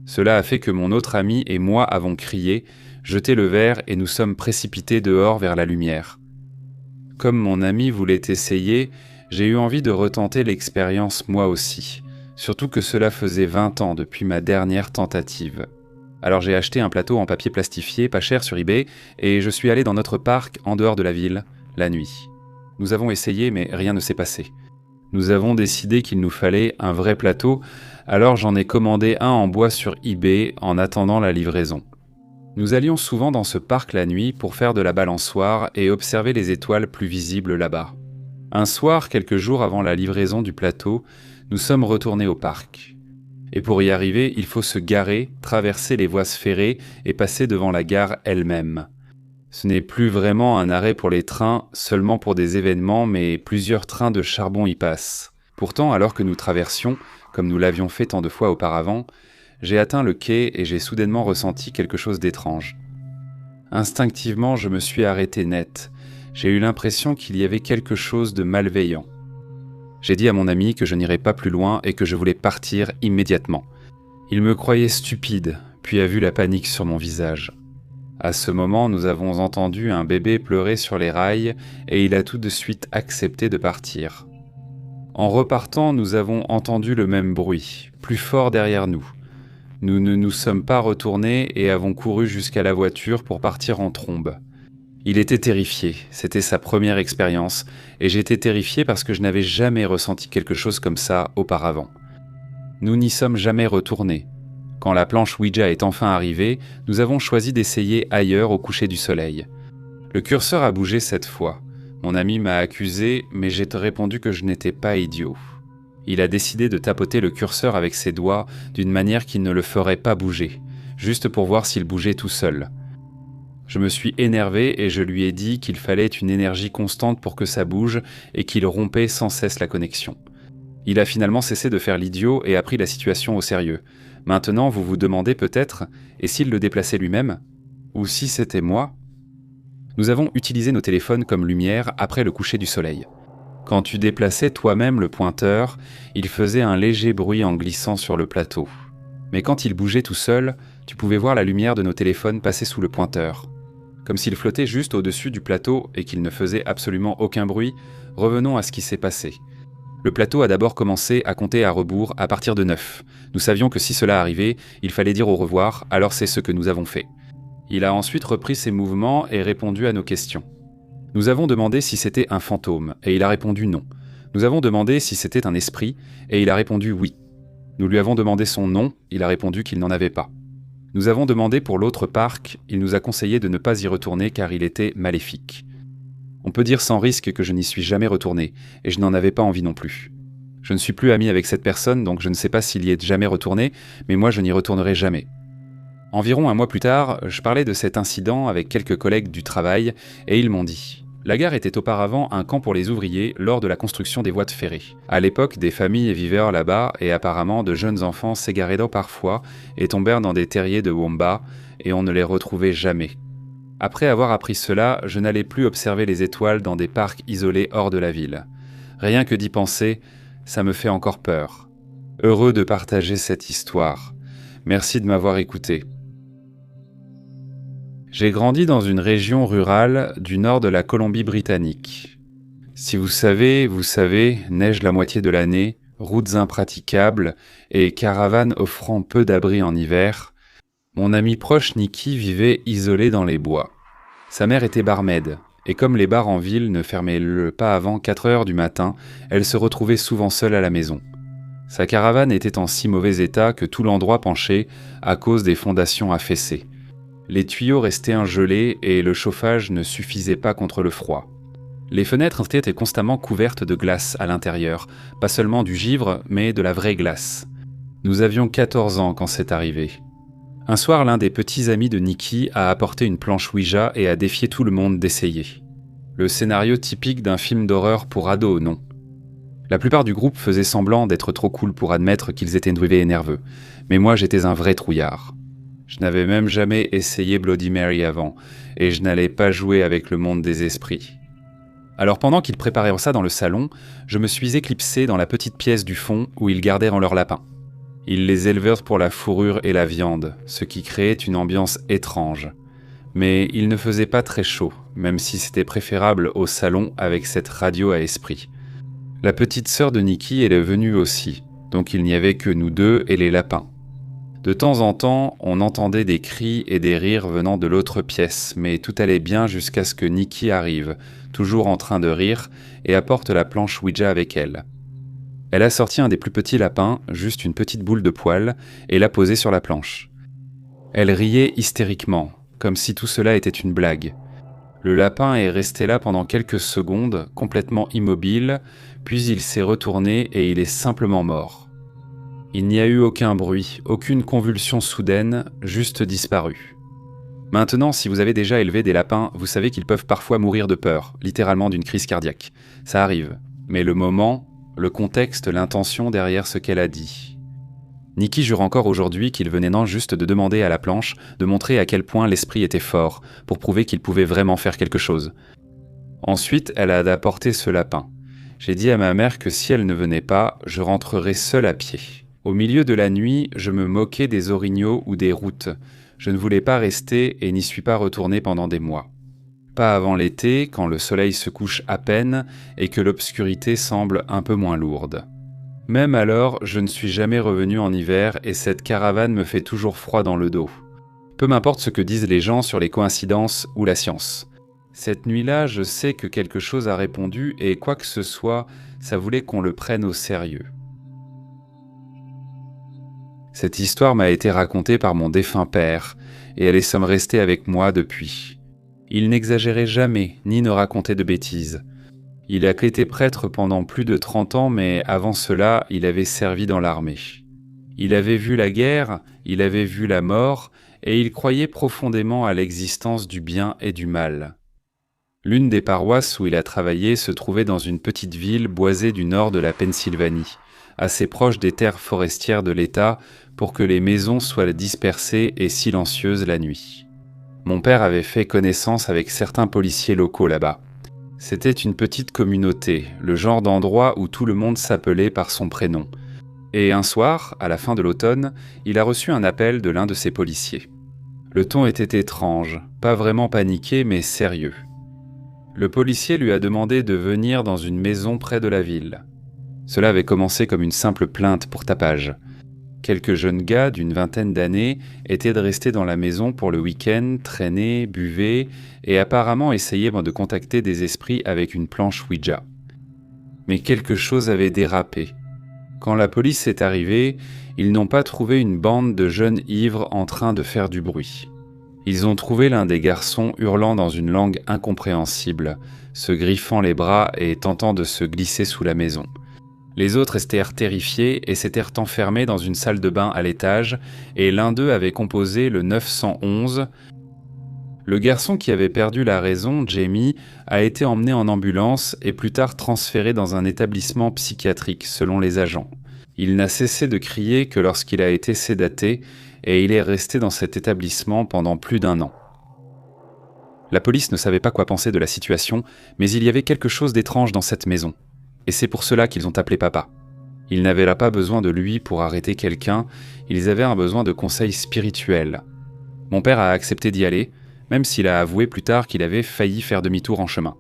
Cela a fait que mon autre ami et moi avons crié, jeté le verre et nous sommes précipités dehors vers la lumière. Comme mon ami voulait essayer, j'ai eu envie de retenter l'expérience moi aussi, surtout que cela faisait 20 ans depuis ma dernière tentative. Alors j'ai acheté un plateau en papier plastifié pas cher sur eBay et je suis allé dans notre parc en dehors de la ville, la nuit. Nous avons essayé mais rien ne s'est passé. Nous avons décidé qu'il nous fallait un vrai plateau, alors j'en ai commandé un en bois sur eBay en attendant la livraison. Nous allions souvent dans ce parc la nuit pour faire de la balançoire et observer les étoiles plus visibles là-bas. Un soir, quelques jours avant la livraison du plateau, nous sommes retournés au parc. Et pour y arriver, il faut se garer, traverser les voies ferrées et passer devant la gare elle-même. Ce n'est plus vraiment un arrêt pour les trains, seulement pour des événements, mais plusieurs trains de charbon y passent. Pourtant, alors que nous traversions, comme nous l'avions fait tant de fois auparavant, j'ai atteint le quai et j'ai soudainement ressenti quelque chose d'étrange. Instinctivement, je me suis arrêté net. J'ai eu l'impression qu'il y avait quelque chose de malveillant. J'ai dit à mon ami que je n'irais pas plus loin et que je voulais partir immédiatement. Il me croyait stupide, puis a vu la panique sur mon visage. À ce moment, nous avons entendu un bébé pleurer sur les rails et il a tout de suite accepté de partir. En repartant, nous avons entendu le même bruit, plus fort derrière nous. Nous ne nous sommes pas retournés et avons couru jusqu'à la voiture pour partir en trombe. Il était terrifié, c'était sa première expérience, et j'étais terrifié parce que je n'avais jamais ressenti quelque chose comme ça auparavant. Nous n'y sommes jamais retournés. Quand la planche Ouija est enfin arrivée, nous avons choisi d'essayer ailleurs au coucher du soleil. Le curseur a bougé cette fois. Mon ami m'a accusé, mais j'ai répondu que je n'étais pas idiot. Il a décidé de tapoter le curseur avec ses doigts d'une manière qui ne le ferait pas bouger, juste pour voir s'il bougeait tout seul. Je me suis énervé et je lui ai dit qu'il fallait une énergie constante pour que ça bouge et qu'il rompait sans cesse la connexion. Il a finalement cessé de faire l'idiot et a pris la situation au sérieux. Maintenant, vous vous demandez peut-être, et s'il le déplaçait lui-même? Ou si c'était moi? Nous avons utilisé nos téléphones comme lumière après le coucher du soleil. Quand tu déplaçais toi-même le pointeur, il faisait un léger bruit en glissant sur le plateau. Mais quand il bougeait tout seul, tu pouvais voir la lumière de nos téléphones passer sous le pointeur. Comme s'il flottait juste au-dessus du plateau et qu'il ne faisait absolument aucun bruit, revenons à ce qui s'est passé. Le plateau a d'abord commencé à compter à rebours à partir de 9. Nous savions que si cela arrivait, il fallait dire au revoir, alors c'est ce que nous avons fait. Il a ensuite repris ses mouvements et répondu à nos questions. Nous avons demandé si c'était un fantôme, et il a répondu non. Nous avons demandé si c'était un esprit, et il a répondu oui. Nous lui avons demandé son nom, il a répondu qu'il n'en avait pas. Nous avons demandé pour l'autre parc, il nous a conseillé de ne pas y retourner car il était maléfique. On peut dire sans risque que je n'y suis jamais retourné, et je n'en avais pas envie non plus. Je ne suis plus ami avec cette personne, donc je ne sais pas s'il y est jamais retourné, mais moi je n'y retournerai jamais. Environ un mois plus tard, je parlais de cet incident avec quelques collègues du travail, et ils m'ont dit « La gare était auparavant un camp pour les ouvriers lors de la construction des voies de ferrée. À l'époque, des familles vivaient là-bas, et apparemment de jeunes enfants s'égaraient parfois et tombèrent dans des terriers de wombats, et on ne les retrouvait jamais. Après avoir appris cela, je n'allais plus observer les étoiles dans des parcs isolés hors de la ville. Rien que d'y penser, ça me fait encore peur. Heureux de partager cette histoire. Merci de m'avoir écouté. » J'ai grandi dans une région rurale du nord de la Colombie-Britannique. Si vous savez, neige la moitié de l'année, routes impraticables et caravanes offrant peu d'abri en hiver. Mon ami proche Nikki vivait isolé dans les bois. Sa mère était barmaid, et comme les bars en ville ne fermaient pas avant 4 heures du matin, elle se retrouvait souvent seule à la maison. Sa caravane était en si mauvais état que tout l'endroit penchait à cause des fondations affaissées. Les tuyaux restaient ingelés et le chauffage ne suffisait pas contre le froid. Les fenêtres étaient constamment couvertes de glace à l'intérieur, pas seulement du givre, mais de la vraie glace. Nous avions 14 ans quand c'est arrivé. Un soir, l'un des petits amis de Nikki a apporté une planche Ouija et a défié tout le monde d'essayer. Le scénario typique d'un film d'horreur pour ados, non? La plupart du groupe faisait semblant d'être trop cool pour admettre qu'ils étaient drivés et nerveux, mais moi j'étais un vrai trouillard. Je n'avais même jamais essayé Bloody Mary avant, et je n'allais pas jouer avec le monde des esprits. Alors pendant qu'ils préparaient ça dans le salon, je me suis éclipsé dans la petite pièce du fond où ils gardèrent leurs lapins. Ils les élevèrent pour la fourrure et la viande, ce qui créait une ambiance étrange. Mais il ne faisait pas très chaud, même si c'était préférable au salon avec cette radio à esprit. La petite sœur de Nikki est venue aussi, donc il n'y avait que nous deux et les lapins. De temps en temps, on entendait des cris et des rires venant de l'autre pièce, mais tout allait bien jusqu'à ce que Nikki arrive, toujours en train de rire, et apporte la planche Ouija avec elle. Elle a sorti un des plus petits lapins, juste une petite boule de poil, et l'a posé sur la planche. Elle riait hystériquement, comme si tout cela était une blague. Le lapin est resté là pendant quelques secondes, complètement immobile, puis il s'est retourné et il est simplement mort. Il n'y a eu aucun bruit, aucune convulsion soudaine, juste disparu. Maintenant, si vous avez déjà élevé des lapins, vous savez qu'ils peuvent parfois mourir de peur, littéralement d'une crise cardiaque. Ça arrive. Mais le moment, le contexte, l'intention derrière ce qu'elle a dit. Nikki jure encore aujourd'hui qu'il venait non juste de demander à la planche de montrer à quel point l'esprit était fort, pour prouver qu'il pouvait vraiment faire quelque chose. Ensuite, elle a apporté ce lapin. J'ai dit à ma mère que si elle ne venait pas, je rentrerais seul à pied. Au milieu de la nuit, je me moquais des orignaux ou des routes. Je ne voulais pas rester et n'y suis pas retourné pendant des mois. Pas avant l'été, quand le soleil se couche à peine et que l'obscurité semble un peu moins lourde. Même alors, je ne suis jamais revenu en hiver et cette caravane me fait toujours froid dans le dos. Peu m'importe ce que disent les gens sur les coïncidences ou la science. Cette nuit-là, je sais que quelque chose a répondu et quoi que ce soit, ça voulait qu'on le prenne au sérieux. Cette histoire m'a été racontée par mon défunt père, et elle est restée avec moi depuis. Il n'exagérait jamais, ni ne racontait de bêtises. Il a été prêtre pendant plus de 30 ans, mais avant cela, il avait servi dans l'armée. Il avait vu la guerre, il avait vu la mort, et il croyait profondément à l'existence du bien et du mal. L'une des paroisses où il a travaillé se trouvait dans une petite ville boisée du nord de la Pennsylvanie, assez proche des terres forestières de l'État pour que les maisons soient dispersées et silencieuses la nuit. Mon père avait fait connaissance avec certains policiers locaux là-bas. C'était une petite communauté, le genre d'endroit où tout le monde s'appelait par son prénom. Et un soir, à la fin de l'automne, il a reçu un appel de l'un de ses policiers. Le ton était étrange, pas vraiment paniqué mais sérieux. Le policier lui a demandé de venir dans une maison près de la ville. Cela avait commencé comme une simple plainte pour tapage. Quelques jeunes gars d'une vingtaine d'années étaient de rester dans la maison pour le week-end, traîner, buvaient et apparemment essayaient de contacter des esprits avec une planche Ouija. Mais quelque chose avait dérapé. Quand la police est arrivée, ils n'ont pas trouvé une bande de jeunes ivres en train de faire du bruit. Ils ont trouvé l'un des garçons hurlant dans une langue incompréhensible, se griffant les bras et tentant de se glisser sous la maison. Les autres restèrent terrifiés et s'étaient enfermés dans une salle de bain à l'étage, et l'un d'eux avait composé le 911. Le garçon qui avait perdu la raison, Jamie, a été emmené en ambulance et plus tard transféré dans un établissement psychiatrique, selon les agents. Il n'a cessé de crier que lorsqu'il a été sédaté, et il est resté dans cet établissement pendant plus d'1 an. La police ne savait pas quoi penser de la situation, mais il y avait quelque chose d'étrange dans cette maison. Et c'est pour cela qu'ils ont appelé papa. Ils n'avaient là pas besoin de lui pour arrêter quelqu'un, ils avaient un besoin de conseils spirituels. Mon père a accepté d'y aller, même s'il a avoué plus tard qu'il avait failli faire demi-tour en chemin.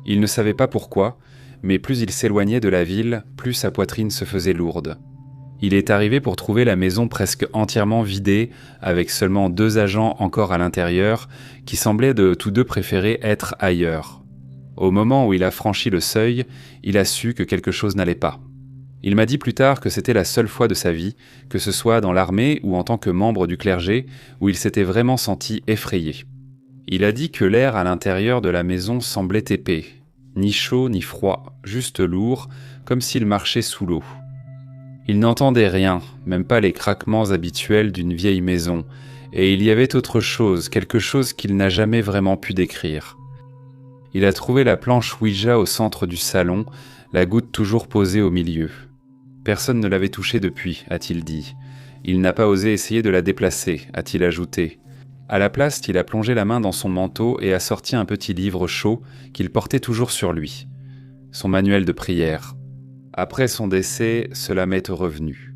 Il ne savait pas pourquoi, mais plus il s'éloignait de la ville, plus sa poitrine se faisait lourde. Il est arrivé pour trouver la maison presque entièrement vidée, avec seulement 2 agents encore à l'intérieur, qui semblaient tous deux préférer être ailleurs. Au moment où il a franchi le seuil, il a su que quelque chose n'allait pas. Il m'a dit plus tard que c'était la seule fois de sa vie, que ce soit dans l'armée ou en tant que membre du clergé, où il s'était vraiment senti effrayé. Il a dit que l'air à l'intérieur de la maison semblait épais, ni chaud ni froid, juste lourd, comme s'il marchait sous l'eau. Il n'entendait rien, même pas les craquements habituels d'une vieille maison, et il y avait autre chose, quelque chose qu'il n'a jamais vraiment pu décrire. Il a trouvé la planche Ouija au centre du salon, la goutte toujours posée au milieu. Personne ne l'avait touchée depuis, a-t-il dit. Il n'a pas osé essayer de la déplacer, a-t-il ajouté. À la place, il a plongé la main dans son manteau et a sorti un petit livre chaud qu'il portait toujours sur lui. Son manuel de prière. Après son décès, cela m'est revenu.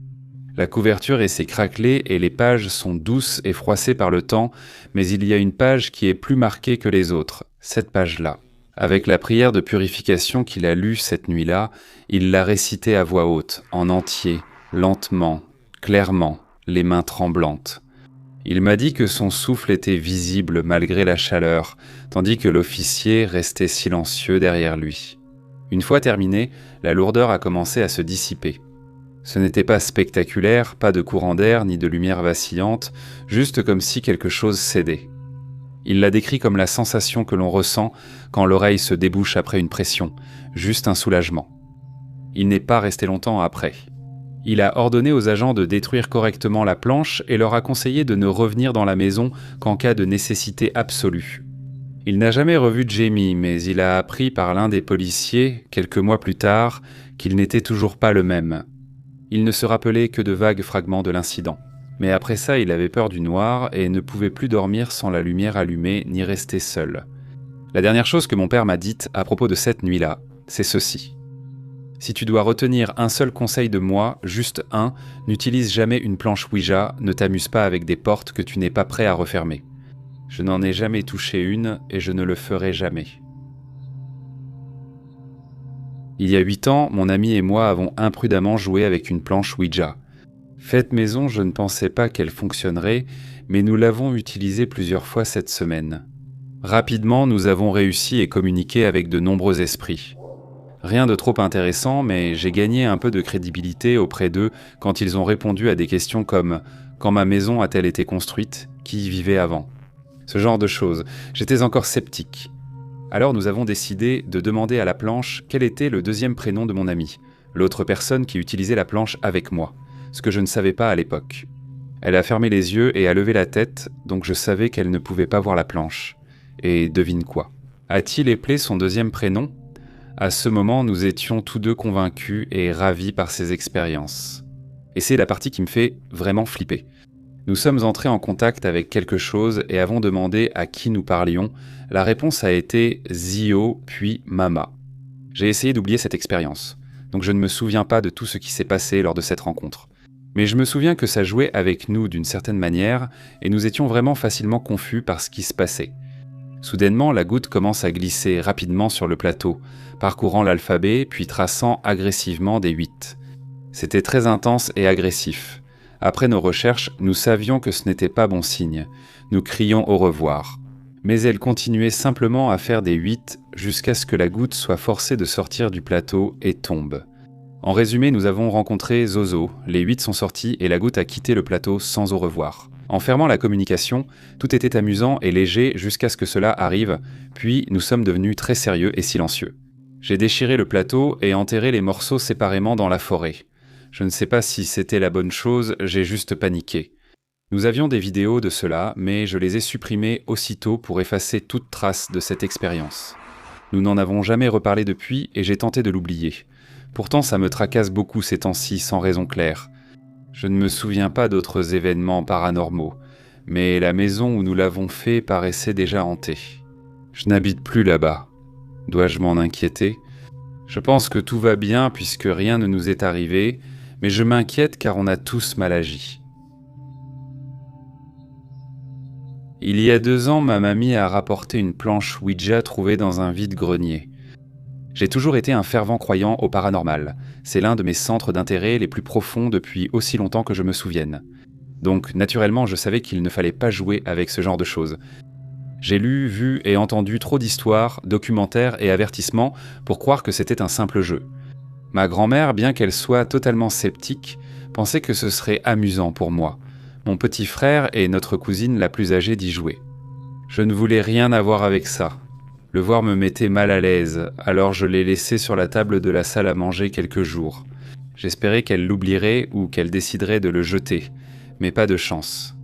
La couverture est craquelée et les pages sont douces et froissées par le temps, mais il y a une page qui est plus marquée que les autres, cette page-là. Avec la prière de purification qu'il a lue cette nuit-là, il l'a récitée à voix haute, en entier, lentement, clairement, les mains tremblantes. Il m'a dit que son souffle était visible malgré la chaleur, tandis que l'officier restait silencieux derrière lui. Une fois terminé, la lourdeur a commencé à se dissiper. Ce n'était pas spectaculaire, pas de courant d'air ni de lumière vacillante, juste comme si quelque chose cédait. Il l'a décrit comme la sensation que l'on ressent quand l'oreille se débouche après une pression, juste un soulagement. Il n'est pas resté longtemps après. Il a ordonné aux agents de détruire correctement la planche et leur a conseillé de ne revenir dans la maison qu'en cas de nécessité absolue. Il n'a jamais revu Jamie, mais il a appris par l'un des policiers, quelques mois plus tard, qu'il n'était toujours pas le même. Il ne se rappelait que de vagues fragments de l'incident. Mais après ça, il avait peur du noir et ne pouvait plus dormir sans la lumière allumée ni rester seul. La dernière chose que mon père m'a dite à propos de cette nuit-là, c'est ceci. Si tu dois retenir un seul conseil de moi, juste un, n'utilise jamais une planche Ouija, ne t'amuse pas avec des portes que tu n'es pas prêt à refermer. Je n'en ai jamais touché une et je ne le ferai jamais. Il y a 8 ans, mon ami et moi avons imprudemment joué avec une planche Ouija. Faite maison, je ne pensais pas qu'elle fonctionnerait, mais nous l'avons utilisée plusieurs fois cette semaine. Rapidement, nous avons réussi et communiqué avec de nombreux esprits. Rien de trop intéressant, mais j'ai gagné un peu de crédibilité auprès d'eux quand ils ont répondu à des questions comme « Quand ma maison a-t-elle été construite ? Qui y vivait avant ?» Ce genre de choses. J'étais encore sceptique. Alors nous avons décidé de demander à la planche quel était le deuxième prénom de mon ami, l'autre personne qui utilisait la planche avec moi, ce que je ne savais pas à l'époque. Elle a fermé les yeux et a levé la tête, donc je savais qu'elle ne pouvait pas voir la planche. Et devine quoi ? A-t-il appelé son deuxième prénom ? À ce moment, nous étions tous deux convaincus et ravis par ces expériences. Et c'est la partie qui me fait vraiment flipper. Nous sommes entrés en contact avec quelque chose et avons demandé à qui nous parlions. La réponse a été Zio puis Mama. J'ai essayé d'oublier cette expérience, donc je ne me souviens pas de tout ce qui s'est passé lors de cette rencontre. Mais je me souviens que ça jouait avec nous d'une certaine manière et nous étions vraiment facilement confus par ce qui se passait. Soudainement, la goutte commence à glisser rapidement sur le plateau, parcourant l'alphabet puis traçant agressivement des 8. C'était très intense et agressif. Après nos recherches, nous savions que ce n'était pas bon signe. Nous crions au revoir. Mais elle continuait simplement à faire des 8 jusqu'à ce que la goutte soit forcée de sortir du plateau et tombe. En résumé, nous avons rencontré Zozo, les 8 sont sortis et la goutte a quitté le plateau sans au revoir. En fermant la communication, tout était amusant et léger jusqu'à ce que cela arrive, puis nous sommes devenus très sérieux et silencieux. J'ai déchiré le plateau et enterré les morceaux séparément dans la forêt. Je ne sais pas si c'était la bonne chose, j'ai juste paniqué. Nous avions des vidéos de cela, mais je les ai supprimées aussitôt pour effacer toute trace de cette expérience. Nous n'en avons jamais reparlé depuis et j'ai tenté de l'oublier. Pourtant, ça me tracasse beaucoup ces temps-ci sans raison claire. Je ne me souviens pas d'autres événements paranormaux, mais la maison où nous l'avons fait paraissait déjà hantée. Je n'habite plus là-bas. Dois-je m'en inquiéter ? Je pense que tout va bien puisque rien ne nous est arrivé, mais je m'inquiète car on a tous mal agi. Il y a 2 ans, ma mamie a rapporté une planche Ouija trouvée dans un vide-grenier. J'ai toujours été un fervent croyant au paranormal. C'est l'un de mes centres d'intérêt les plus profonds depuis aussi longtemps que je me souvienne. Donc, naturellement, je savais qu'il ne fallait pas jouer avec ce genre de choses. J'ai lu, vu et entendu trop d'histoires, documentaires et avertissements pour croire que c'était un simple jeu. Ma grand-mère, bien qu'elle soit totalement sceptique, pensait que ce serait amusant pour moi, mon petit frère et notre cousine la plus âgée d'y jouer. Je ne voulais rien avoir avec ça. Le voir me mettait mal à l'aise, alors je l'ai laissé sur la table de la salle à manger quelques jours. J'espérais qu'elle l'oublierait ou qu'elle déciderait de le jeter, mais pas de chance.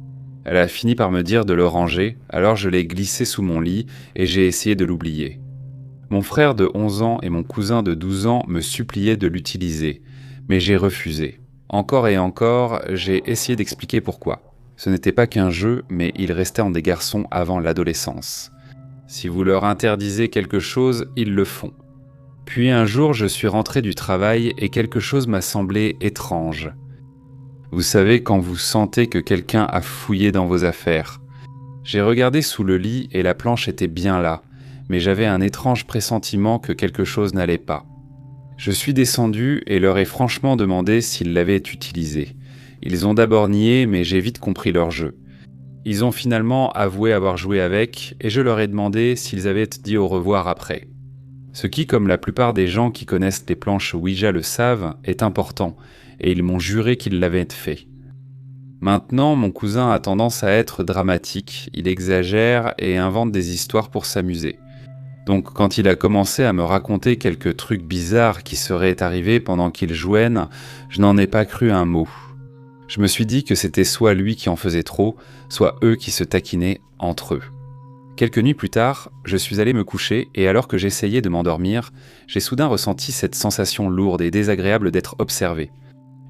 Elle a fini par me dire de le ranger, alors je l'ai glissé sous mon lit et j'ai essayé de l'oublier. Mon frère de 11 ans et mon cousin de 12 ans me suppliaient de l'utiliser, mais j'ai refusé. Encore et encore, j'ai essayé d'expliquer pourquoi. Ce n'était pas qu'un jeu, mais ils restaient en des garçons avant l'adolescence. Si vous leur interdisez quelque chose, ils le font. Puis un jour, je suis rentré du travail et quelque chose m'a semblé étrange. Vous savez quand vous sentez que quelqu'un a fouillé dans vos affaires. J'ai regardé sous le lit et la planche était bien là, mais j'avais un étrange pressentiment que quelque chose n'allait pas. Je suis descendu et leur ai franchement demandé s'ils l'avaient utilisé. Ils ont d'abord nié, mais j'ai vite compris leur jeu. Ils ont finalement avoué avoir joué avec, et je leur ai demandé s'ils avaient dit au revoir après. Ce qui, comme la plupart des gens qui connaissent les planches Ouija le savent, est important, et ils m'ont juré qu'ils l'avaient fait. Maintenant, mon cousin a tendance à être dramatique, il exagère et invente des histoires pour s'amuser. Donc quand il a commencé à me raconter quelques trucs bizarres qui seraient arrivés pendant qu'il jouait, je n'en ai pas cru un mot. Je me suis dit que c'était soit lui qui en faisait trop, soit eux qui se taquinaient entre eux. Quelques nuits plus tard, je suis allé me coucher et alors que j'essayais de m'endormir, j'ai soudain ressenti cette sensation lourde et désagréable d'être observé.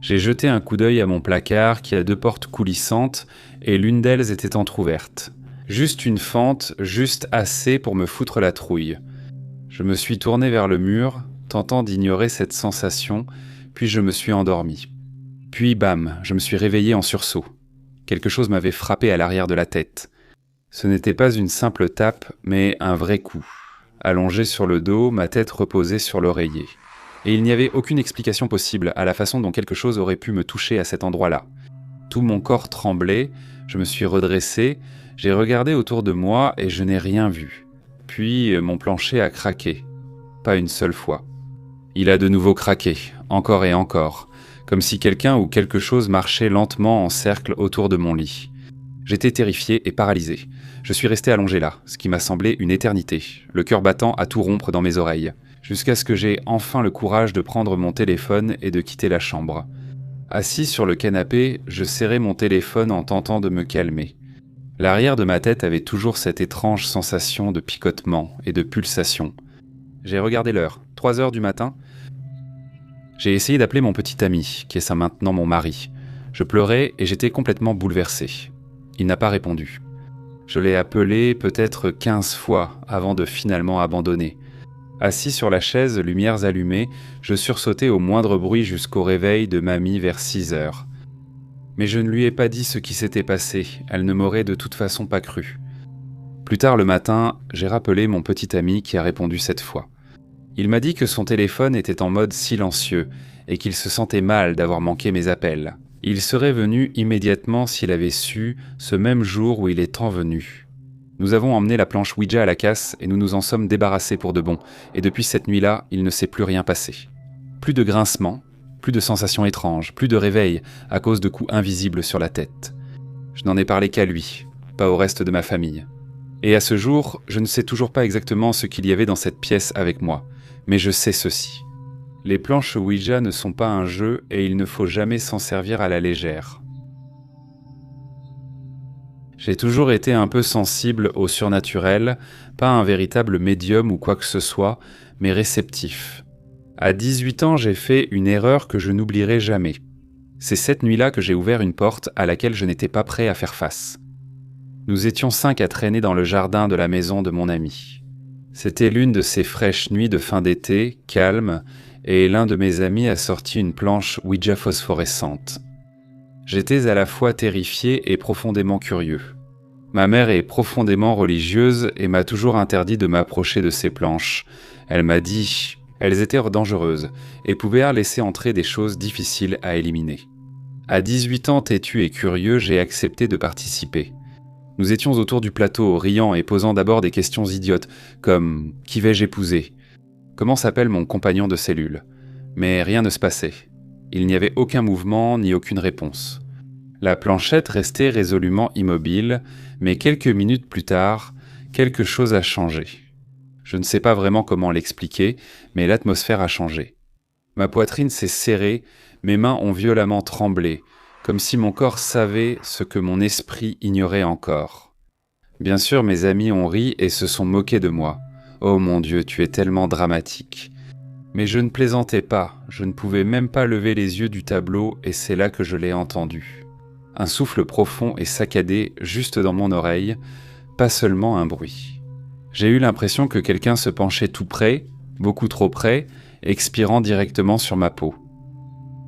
J'ai jeté un coup d'œil à mon placard qui a 2 portes coulissantes et l'une d'elles était entr'ouverte. Juste une fente, juste assez pour me foutre la trouille. Je me suis tourné vers le mur, tentant d'ignorer cette sensation, puis je me suis endormi. Puis bam, je me suis réveillé en sursaut. Quelque chose m'avait frappé à l'arrière de la tête. Ce n'était pas une simple tape, mais un vrai coup. Allongé sur le dos, ma tête reposait sur l'oreiller. Et il n'y avait aucune explication possible à la façon dont quelque chose aurait pu me toucher à cet endroit-là. Tout mon corps tremblait, je me suis redressé, j'ai regardé autour de moi et je n'ai rien vu. Puis mon plancher a craqué. Pas une seule fois. Il a de nouveau craqué, encore et encore, comme si quelqu'un ou quelque chose marchait lentement en cercle autour de mon lit. J'étais terrifié et paralysé. Je suis resté allongé là, ce qui m'a semblé une éternité, le cœur battant à tout rompre dans mes oreilles, jusqu'à ce que j'aie enfin le courage de prendre mon téléphone et de quitter la chambre. Assis sur le canapé, je serrais mon téléphone en tentant de me calmer. L'arrière de ma tête avait toujours cette étrange sensation de picotement et de pulsation. J'ai regardé l'heure, 3 heures du matin. J'ai essayé d'appeler mon petit ami, qui est ça maintenant mon mari. Je pleurais et j'étais complètement bouleversé. Il n'a pas répondu. Je l'ai appelé peut-être 15 fois avant de finalement abandonner. Assis sur la chaise, lumières allumées, je sursautais au moindre bruit jusqu'au réveil de mamie vers 6 heures. Mais je ne lui ai pas dit ce qui s'était passé, elle ne m'aurait de toute façon pas cru. Plus tard le matin, j'ai rappelé mon petit ami qui a répondu cette fois. Il m'a dit que son téléphone était en mode silencieux et qu'il se sentait mal d'avoir manqué mes appels. Il serait venu immédiatement s'il avait su, ce même jour où il est tant venu. Nous avons emmené la planche Ouija à la casse et nous nous en sommes débarrassés pour de bon, et depuis cette nuit-là, il ne s'est plus rien passé. Plus de grincements, plus de sensations étranges, plus de réveils à cause de coups invisibles sur la tête. Je n'en ai parlé qu'à lui, pas au reste de ma famille. Et à ce jour, je ne sais toujours pas exactement ce qu'il y avait dans cette pièce avec moi, mais je sais ceci. Les planches Ouija ne sont pas un jeu et il ne faut jamais s'en servir à la légère. J'ai toujours été un peu sensible au surnaturel, pas un véritable médium ou quoi que ce soit, mais réceptif. À 18 ans, j'ai fait une erreur que je n'oublierai jamais. C'est cette nuit-là que j'ai ouvert une porte à laquelle je n'étais pas prêt à faire face. Nous étions 5 à traîner dans le jardin de la maison de mon ami. C'était l'une de ces fraîches nuits de fin d'été, calme, et l'un de mes amis a sorti une planche Ouija phosphorescente. J'étais à la fois terrifié et profondément curieux. Ma mère est profondément religieuse et m'a toujours interdit de m'approcher de ces planches. Elle m'a dit qu'elles étaient dangereuses et pouvaient laisser entrer des choses difficiles à éliminer. À 18 ans têtu et curieux, j'ai accepté de participer. Nous étions autour du plateau, riant et posant d'abord des questions idiotes, comme « Qui vais-je épouser ?» Comment s'appelle mon compagnon de cellule ? Mais rien ne se passait. Il n'y avait aucun mouvement ni aucune réponse. La planchette restait résolument immobile, mais quelques minutes plus tard, quelque chose a changé. Je ne sais pas vraiment comment l'expliquer, mais l'atmosphère a changé. Ma poitrine s'est serrée, mes mains ont violemment tremblé, comme si mon corps savait ce que mon esprit ignorait encore. Bien sûr, mes amis ont ri et se sont moqués de moi. « Oh mon Dieu, tu es tellement dramatique !» Mais je ne plaisantais pas, je ne pouvais même pas lever les yeux du tableau et c'est là que je l'ai entendu. Un souffle profond et saccadé juste dans mon oreille, pas seulement un bruit. J'ai eu l'impression que quelqu'un se penchait tout près, beaucoup trop près, expirant directement sur ma peau.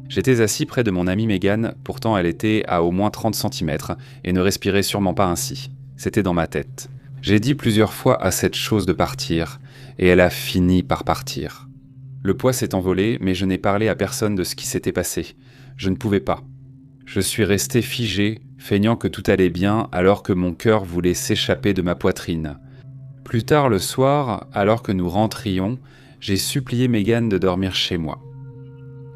J'étais assis près de mon amie Megan, pourtant elle était à au moins 30 cm et ne respirait sûrement pas ainsi. C'était dans ma tête. J'ai dit plusieurs fois à cette chose de partir, et elle a fini par partir. Le poids s'est envolé, mais je n'ai parlé à personne de ce qui s'était passé. Je ne pouvais pas. Je suis resté figé, feignant que tout allait bien alors que mon cœur voulait s'échapper de ma poitrine. Plus tard le soir, alors que nous rentrions, j'ai supplié Megan de dormir chez moi.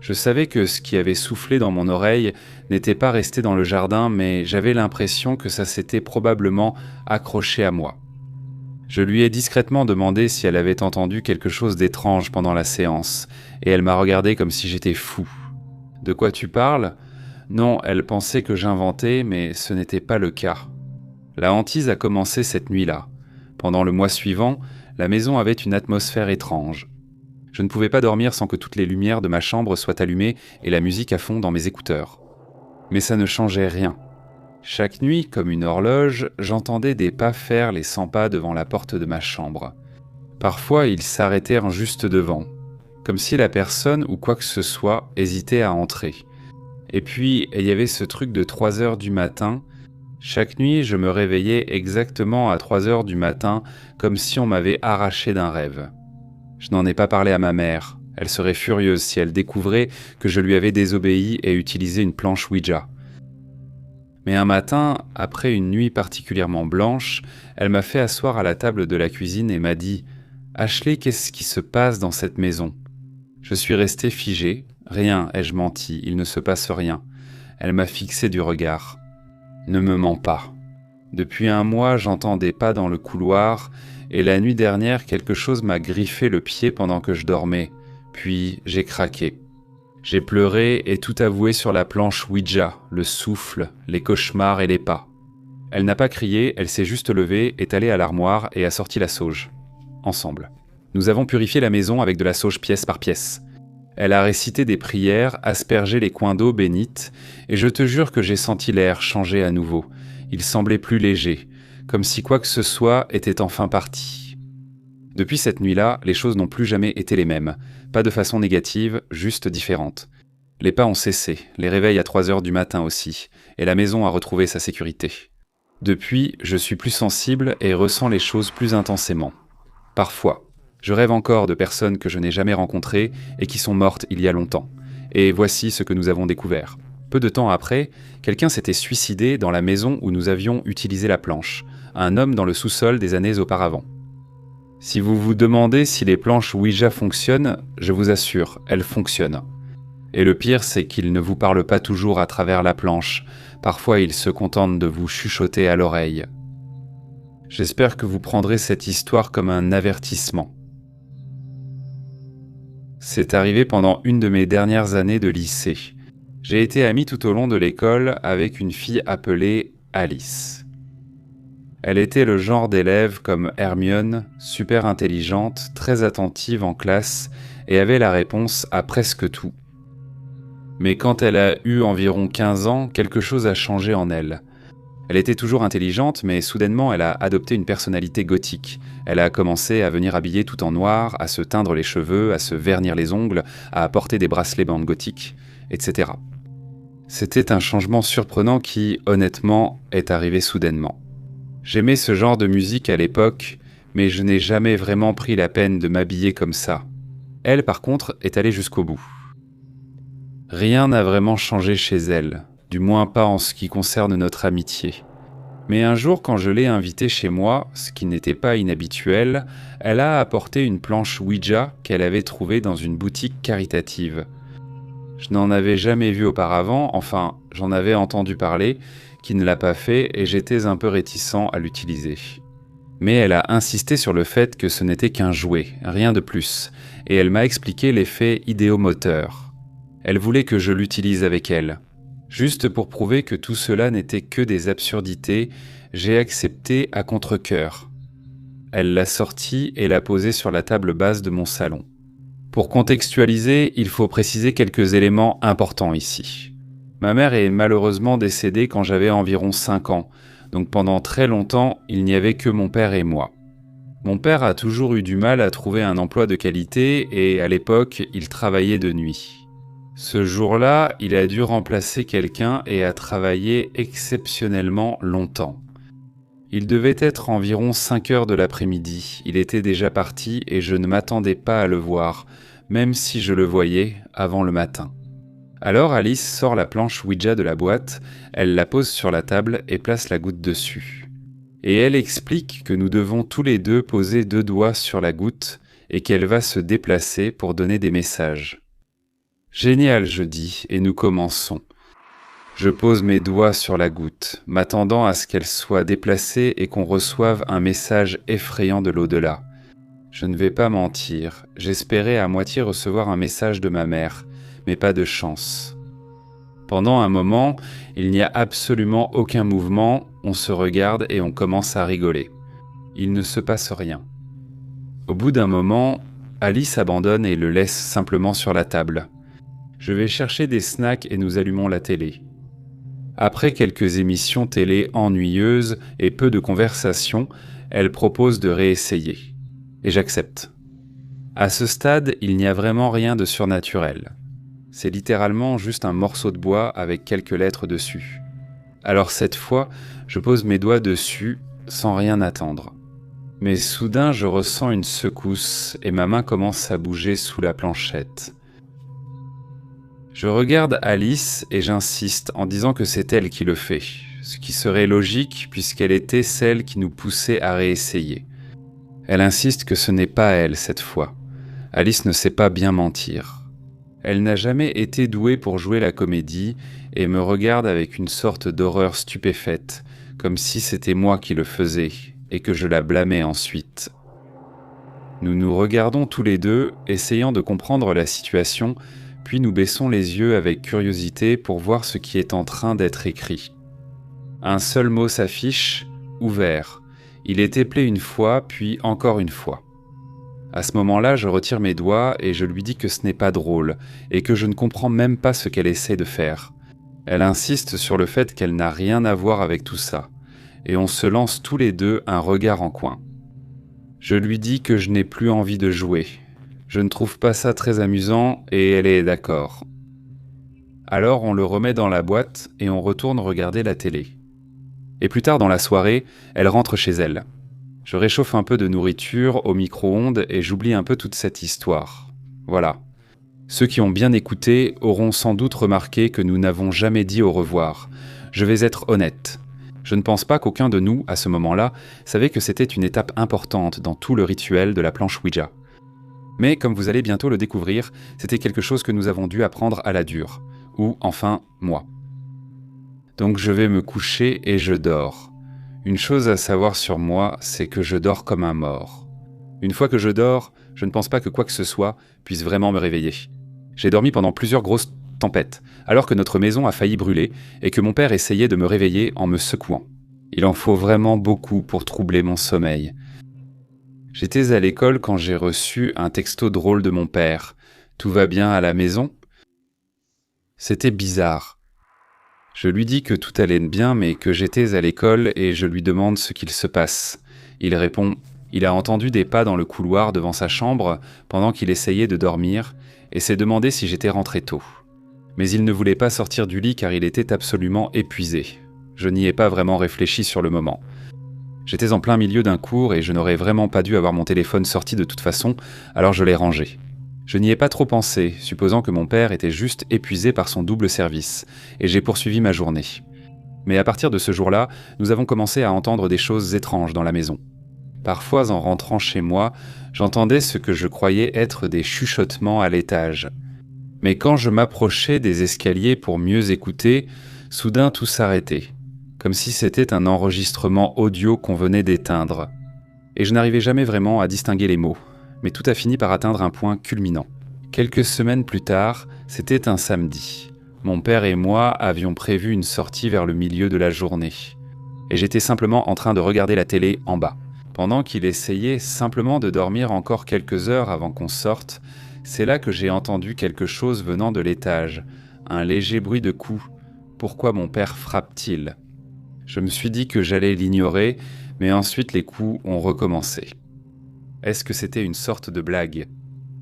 Je savais que ce qui avait soufflé dans mon oreille n'était pas resté dans le jardin, mais j'avais l'impression que ça s'était probablement accroché à moi. Je lui ai discrètement demandé si elle avait entendu quelque chose d'étrange pendant la séance, et elle m'a regardé comme si j'étais fou. « De quoi tu parles ?» Non, elle pensait que j'inventais, mais ce n'était pas le cas. La hantise a commencé cette nuit-là. Pendant le mois suivant, la maison avait une atmosphère étrange. Je ne pouvais pas dormir sans que toutes les lumières de ma chambre soient allumées et la musique à fond dans mes écouteurs. Mais ça ne changeait rien. Chaque nuit, comme une horloge, j'entendais des pas faire les 100 pas devant la porte de ma chambre. Parfois, ils s'arrêtèrent juste devant, comme si la personne ou quoi que ce soit hésitait à entrer. Et puis, il y avait ce truc de 3 heures du matin. Chaque nuit, je me réveillais exactement à 3 heures du matin, comme si on m'avait arraché d'un rêve. Je n'en ai pas parlé à ma mère. Elle serait furieuse si elle découvrait que je lui avais désobéi et utilisé une planche Ouija. Mais un matin, après une nuit particulièrement blanche, elle m'a fait asseoir à la table de la cuisine et m'a dit « Ashley, qu'est-ce qui se passe dans cette maison ?» Je suis resté figé. « Rien, ai-je menti, il ne se passe rien. » Elle m'a fixé du regard. « Ne me mens pas. » Depuis un mois, j'entends des pas dans le couloir et la nuit dernière, quelque chose m'a griffé le pied pendant que je dormais. Puis j'ai craqué. J'ai pleuré et tout avoué sur la planche Ouija, le souffle, les cauchemars et les pas. Elle n'a pas crié, elle s'est juste levée, est allée à l'armoire et a sorti la sauge. Ensemble. Nous avons purifié la maison avec de la sauge pièce par pièce. Elle a récité des prières, aspergé les coins d'eau bénite, et je te jure que j'ai senti l'air changer à nouveau. Il semblait plus léger, comme si quoi que ce soit était enfin parti. Depuis cette nuit-là, les choses n'ont plus jamais été les mêmes. Pas de façon négative, juste différente. Les pas ont cessé, les réveils à 3 heures du matin aussi, et la maison a retrouvé sa sécurité. Depuis, je suis plus sensible et ressens les choses plus intensément. Parfois, je rêve encore de personnes que je n'ai jamais rencontrées et qui sont mortes il y a longtemps. Et voici ce que nous avons découvert. Peu de temps après, quelqu'un s'était suicidé dans la maison où nous avions utilisé la planche, un homme dans le sous-sol des années auparavant. Si vous vous demandez si les planches Ouija fonctionnent, je vous assure, elles fonctionnent. Et le pire, c'est qu'ils ne vous parlent pas toujours à travers la planche. Parfois, ils se contentent de vous chuchoter à l'oreille. J'espère que vous prendrez cette histoire comme un avertissement. C'est arrivé pendant une de mes dernières années de lycée. J'ai été ami tout au long de l'école avec une fille appelée Alice. Elle était le genre d'élève comme Hermione, super intelligente, très attentive en classe et avait la réponse à presque tout. Mais quand elle a eu environ 15 ans, quelque chose a changé en elle. Elle était toujours intelligente, mais soudainement elle a adopté une personnalité gothique. Elle a commencé à venir habillée tout en noir, à se teindre les cheveux, à se vernir les ongles, à porter des bracelets bandes gothiques, etc. C'était un changement surprenant qui, honnêtement, est arrivé soudainement. J'aimais ce genre de musique à l'époque, mais je n'ai jamais vraiment pris la peine de m'habiller comme ça. Elle, par contre, est allée jusqu'au bout. Rien n'a vraiment changé chez elle, du moins pas en ce qui concerne notre amitié. Mais un jour, quand je l'ai invitée chez moi, ce qui n'était pas inhabituel, elle a apporté une planche Ouija qu'elle avait trouvée dans une boutique caritative. Je n'en avais jamais vu auparavant, enfin, j'en avais entendu parler, qui ne l'a pas fait, et j'étais un peu réticent à l'utiliser. Mais elle a insisté sur le fait que ce n'était qu'un jouet, rien de plus, et elle m'a expliqué l'effet idéomoteur. Elle voulait que je l'utilise avec elle. Juste pour prouver que tout cela n'était que des absurdités, j'ai accepté à contre-cœur. Elle l'a sortie et l'a posée sur la table basse de mon salon. Pour contextualiser, il faut préciser quelques éléments importants ici. Ma mère est malheureusement décédée quand j'avais environ 5 ans, donc pendant très longtemps, il n'y avait que mon père et moi. Mon père a toujours eu du mal à trouver un emploi de qualité et à l'époque, il travaillait de nuit. Ce jour-là, il a dû remplacer quelqu'un et a travaillé exceptionnellement longtemps. Il devait être environ 5 heures de l'après-midi, il était déjà parti et je ne m'attendais pas à le voir, même si je le voyais avant le matin. Alors Alice sort la planche Ouija de la boîte, elle la pose sur la table et place la goutte dessus. Et elle explique que nous devons tous les deux poser 2 doigts sur la goutte et qu'elle va se déplacer pour donner des messages. Génial, je dis, et nous commençons. Je pose mes doigts sur la goutte, m'attendant à ce qu'elle soit déplacée et qu'on reçoive un message effrayant de l'au-delà. Je ne vais pas mentir, j'espérais à moitié recevoir un message de ma mère, mais pas de chance. Pendant un moment, il n'y a absolument aucun mouvement, on se regarde et on commence à rigoler. Il ne se passe rien. Au bout d'un moment, Alice abandonne et le laisse simplement sur la table. Je vais chercher des snacks et nous allumons la télé. Après quelques émissions télé ennuyeuses et peu de conversations, elle propose de réessayer. Et j'accepte. À ce stade, il n'y a vraiment rien de surnaturel. C'est littéralement juste un morceau de bois avec quelques lettres dessus. Alors cette fois, je pose mes doigts dessus sans rien attendre. Mais soudain, je ressens une secousse et ma main commence à bouger sous la planchette. Je regarde Alice et j'insiste en disant que c'est elle qui le fait, ce qui serait logique puisqu'elle était celle qui nous poussait à réessayer. Elle insiste que ce n'est pas elle cette fois. Alice ne sait pas bien mentir. Elle n'a jamais été douée pour jouer la comédie et me regarde avec une sorte d'horreur stupéfaite, comme si c'était moi qui le faisais et que je la blâmais ensuite. Nous nous regardons tous les deux, essayant de comprendre la situation, puis nous baissons les yeux avec curiosité pour voir ce qui est en train d'être écrit. Un seul mot s'affiche, ouvert. Il est éplé une fois, puis encore une fois. À ce moment-là, je retire mes doigts et je lui dis que ce n'est pas drôle et que je ne comprends même pas ce qu'elle essaie de faire. Elle insiste sur le fait qu'elle n'a rien à voir avec tout ça, et on se lance tous les deux un regard en coin. Je lui dis que je n'ai plus envie de jouer. Je ne trouve pas ça très amusant et elle est d'accord. Alors on le remet dans la boîte et on retourne regarder la télé. Et plus tard dans la soirée, elle rentre chez elle. Je réchauffe un peu de nourriture au micro-ondes et j'oublie un peu toute cette histoire. Voilà. Ceux qui ont bien écouté auront sans doute remarqué que nous n'avons jamais dit au revoir. Je vais être honnête. Je ne pense pas qu'aucun de nous, à ce moment-là, savait que c'était une étape importante dans tout le rituel de la planche Ouija. Mais comme vous allez bientôt le découvrir, c'était quelque chose que nous avons dû apprendre à la dure. Ou enfin, moi. Donc je vais me coucher et je dors. Une chose à savoir sur moi, c'est que je dors comme un mort. Une fois que je dors, je ne pense pas que quoi que ce soit puisse vraiment me réveiller. J'ai dormi pendant plusieurs grosses tempêtes, alors que notre maison a failli brûler et que mon père essayait de me réveiller en me secouant. Il en faut vraiment beaucoup pour troubler mon sommeil. J'étais à l'école quand j'ai reçu un texto drôle de mon père. « Tout va bien à la maison ?» C'était bizarre. Je lui dis que tout allait bien, mais que j'étais à l'école et je lui demande ce qu'il se passe. Il répond « Il a entendu des pas dans le couloir devant sa chambre pendant qu'il essayait de dormir et s'est demandé si j'étais rentré tôt. Mais il ne voulait pas sortir du lit car il était absolument épuisé. Je n'y ai pas vraiment réfléchi sur le moment. J'étais en plein milieu d'un cours et je n'aurais vraiment pas dû avoir mon téléphone sorti de toute façon, alors je l'ai rangé. Je n'y ai pas trop pensé, supposant que mon père était juste épuisé par son double service, et j'ai poursuivi ma journée. Mais à partir de ce jour-là, nous avons commencé à entendre des choses étranges dans la maison. Parfois, en rentrant chez moi, j'entendais ce que je croyais être des chuchotements à l'étage. Mais quand je m'approchais des escaliers pour mieux écouter, soudain tout s'arrêtait, comme si c'était un enregistrement audio qu'on venait d'éteindre. Et je n'arrivais jamais vraiment à distinguer les mots, mais tout a fini par atteindre un point culminant. Quelques semaines plus tard, c'était un samedi. Mon père et moi avions prévu une sortie vers le milieu de la journée. Et j'étais simplement en train de regarder la télé en bas. Pendant qu'il essayait simplement de dormir encore quelques heures avant qu'on sorte, c'est là que j'ai entendu quelque chose venant de l'étage, un léger bruit de coups. Pourquoi mon père frappe-t-il ? Je me suis dit que j'allais l'ignorer, mais ensuite les coups ont recommencé. Est-ce que c'était une sorte de blague ?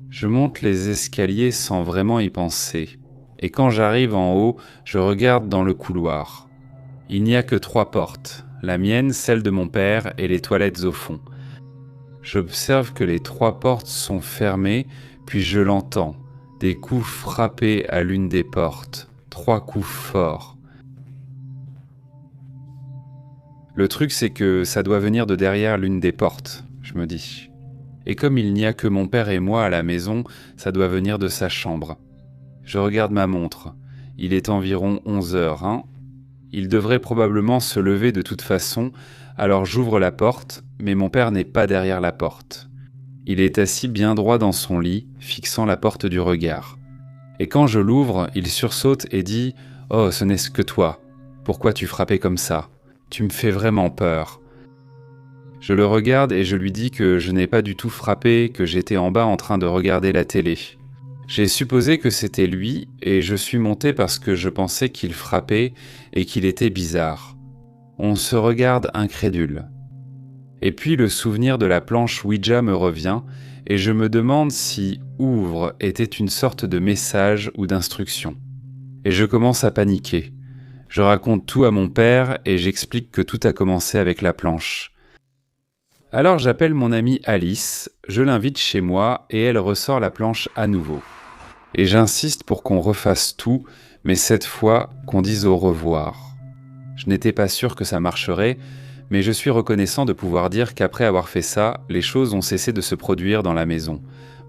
Je monte les escaliers sans vraiment y penser, et quand j'arrive en haut, je regarde dans le couloir. Il n'y a que 3 portes. La mienne, celle de mon père et les toilettes au fond. J'observe que les 3 portes sont fermées, puis je l'entends. Des coups frappés à l'une des portes. 3 coups forts. Le truc, c'est que ça doit venir de derrière l'une des portes, je me dis. Et comme il n'y a que mon père et moi à la maison, ça doit venir de sa chambre. Je regarde ma montre. Il est environ 11h, hein ? Il devrait probablement se lever de toute façon, alors j'ouvre la porte, mais mon père n'est pas derrière la porte. Il est assis bien droit dans son lit, fixant la porte du regard. Et quand je l'ouvre, il sursaute et dit « Oh, ce n'est que toi. Pourquoi tu frappais comme ça ? Tu me fais vraiment peur. » Je le regarde et je lui dis que je n'ai pas du tout frappé, que j'étais en bas en train de regarder la télé. J'ai supposé que c'était lui et je suis monté parce que je pensais qu'il frappait et qu'il était bizarre. On se regarde incrédule. Et puis le souvenir de la planche Ouija me revient et je me demande si « ouvre » était une sorte de message ou d'instruction. Et je commence à paniquer. Je raconte tout à mon père et j'explique que tout a commencé avec la planche. Alors j'appelle mon amie Alice, je l'invite chez moi et elle ressort la planche à nouveau. Et j'insiste pour qu'on refasse tout, mais cette fois qu'on dise au revoir. Je n'étais pas sûr que ça marcherait, mais je suis reconnaissant de pouvoir dire qu'après avoir fait ça, les choses ont cessé de se produire dans la maison.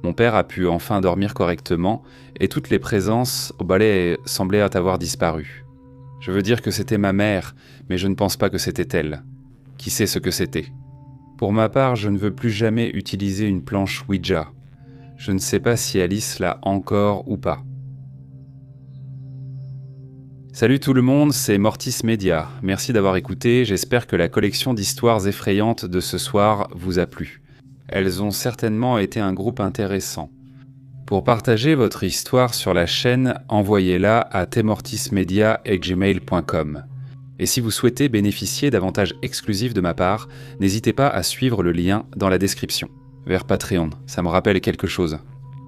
Mon père a pu enfin dormir correctement, et toutes les présences au balai semblaient avoir disparu. Je veux dire que c'était ma mère, mais je ne pense pas que c'était elle. Qui sait ce que c'était ? Pour ma part, je ne veux plus jamais utiliser une planche Ouija. Je ne sais pas si Alice l'a encore ou pas. Salut tout le monde, c'est Mortis Media. Merci d'avoir écouté, j'espère que la collection d'histoires effrayantes de ce soir vous a plu. Elles ont certainement été un groupe intéressant. Pour partager votre histoire sur la chaîne, envoyez-la à tmortismedia@gmail.com. Et si vous souhaitez bénéficier d'avantages exclusifs de ma part, n'hésitez pas à suivre le lien dans la description. Vers Patreon, ça me rappelle quelque chose.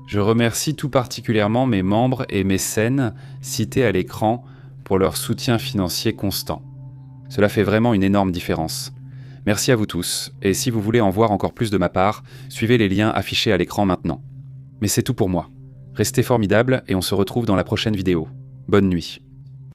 Je remercie tout particulièrement mes membres et mécènes cités à l'écran pour leur soutien financier constant. Cela fait vraiment une énorme différence. Merci à vous tous, et si vous voulez en voir encore plus de ma part, suivez les liens affichés à l'écran maintenant. Mais c'est tout pour moi. Restez formidables et on se retrouve dans la prochaine vidéo. Bonne nuit.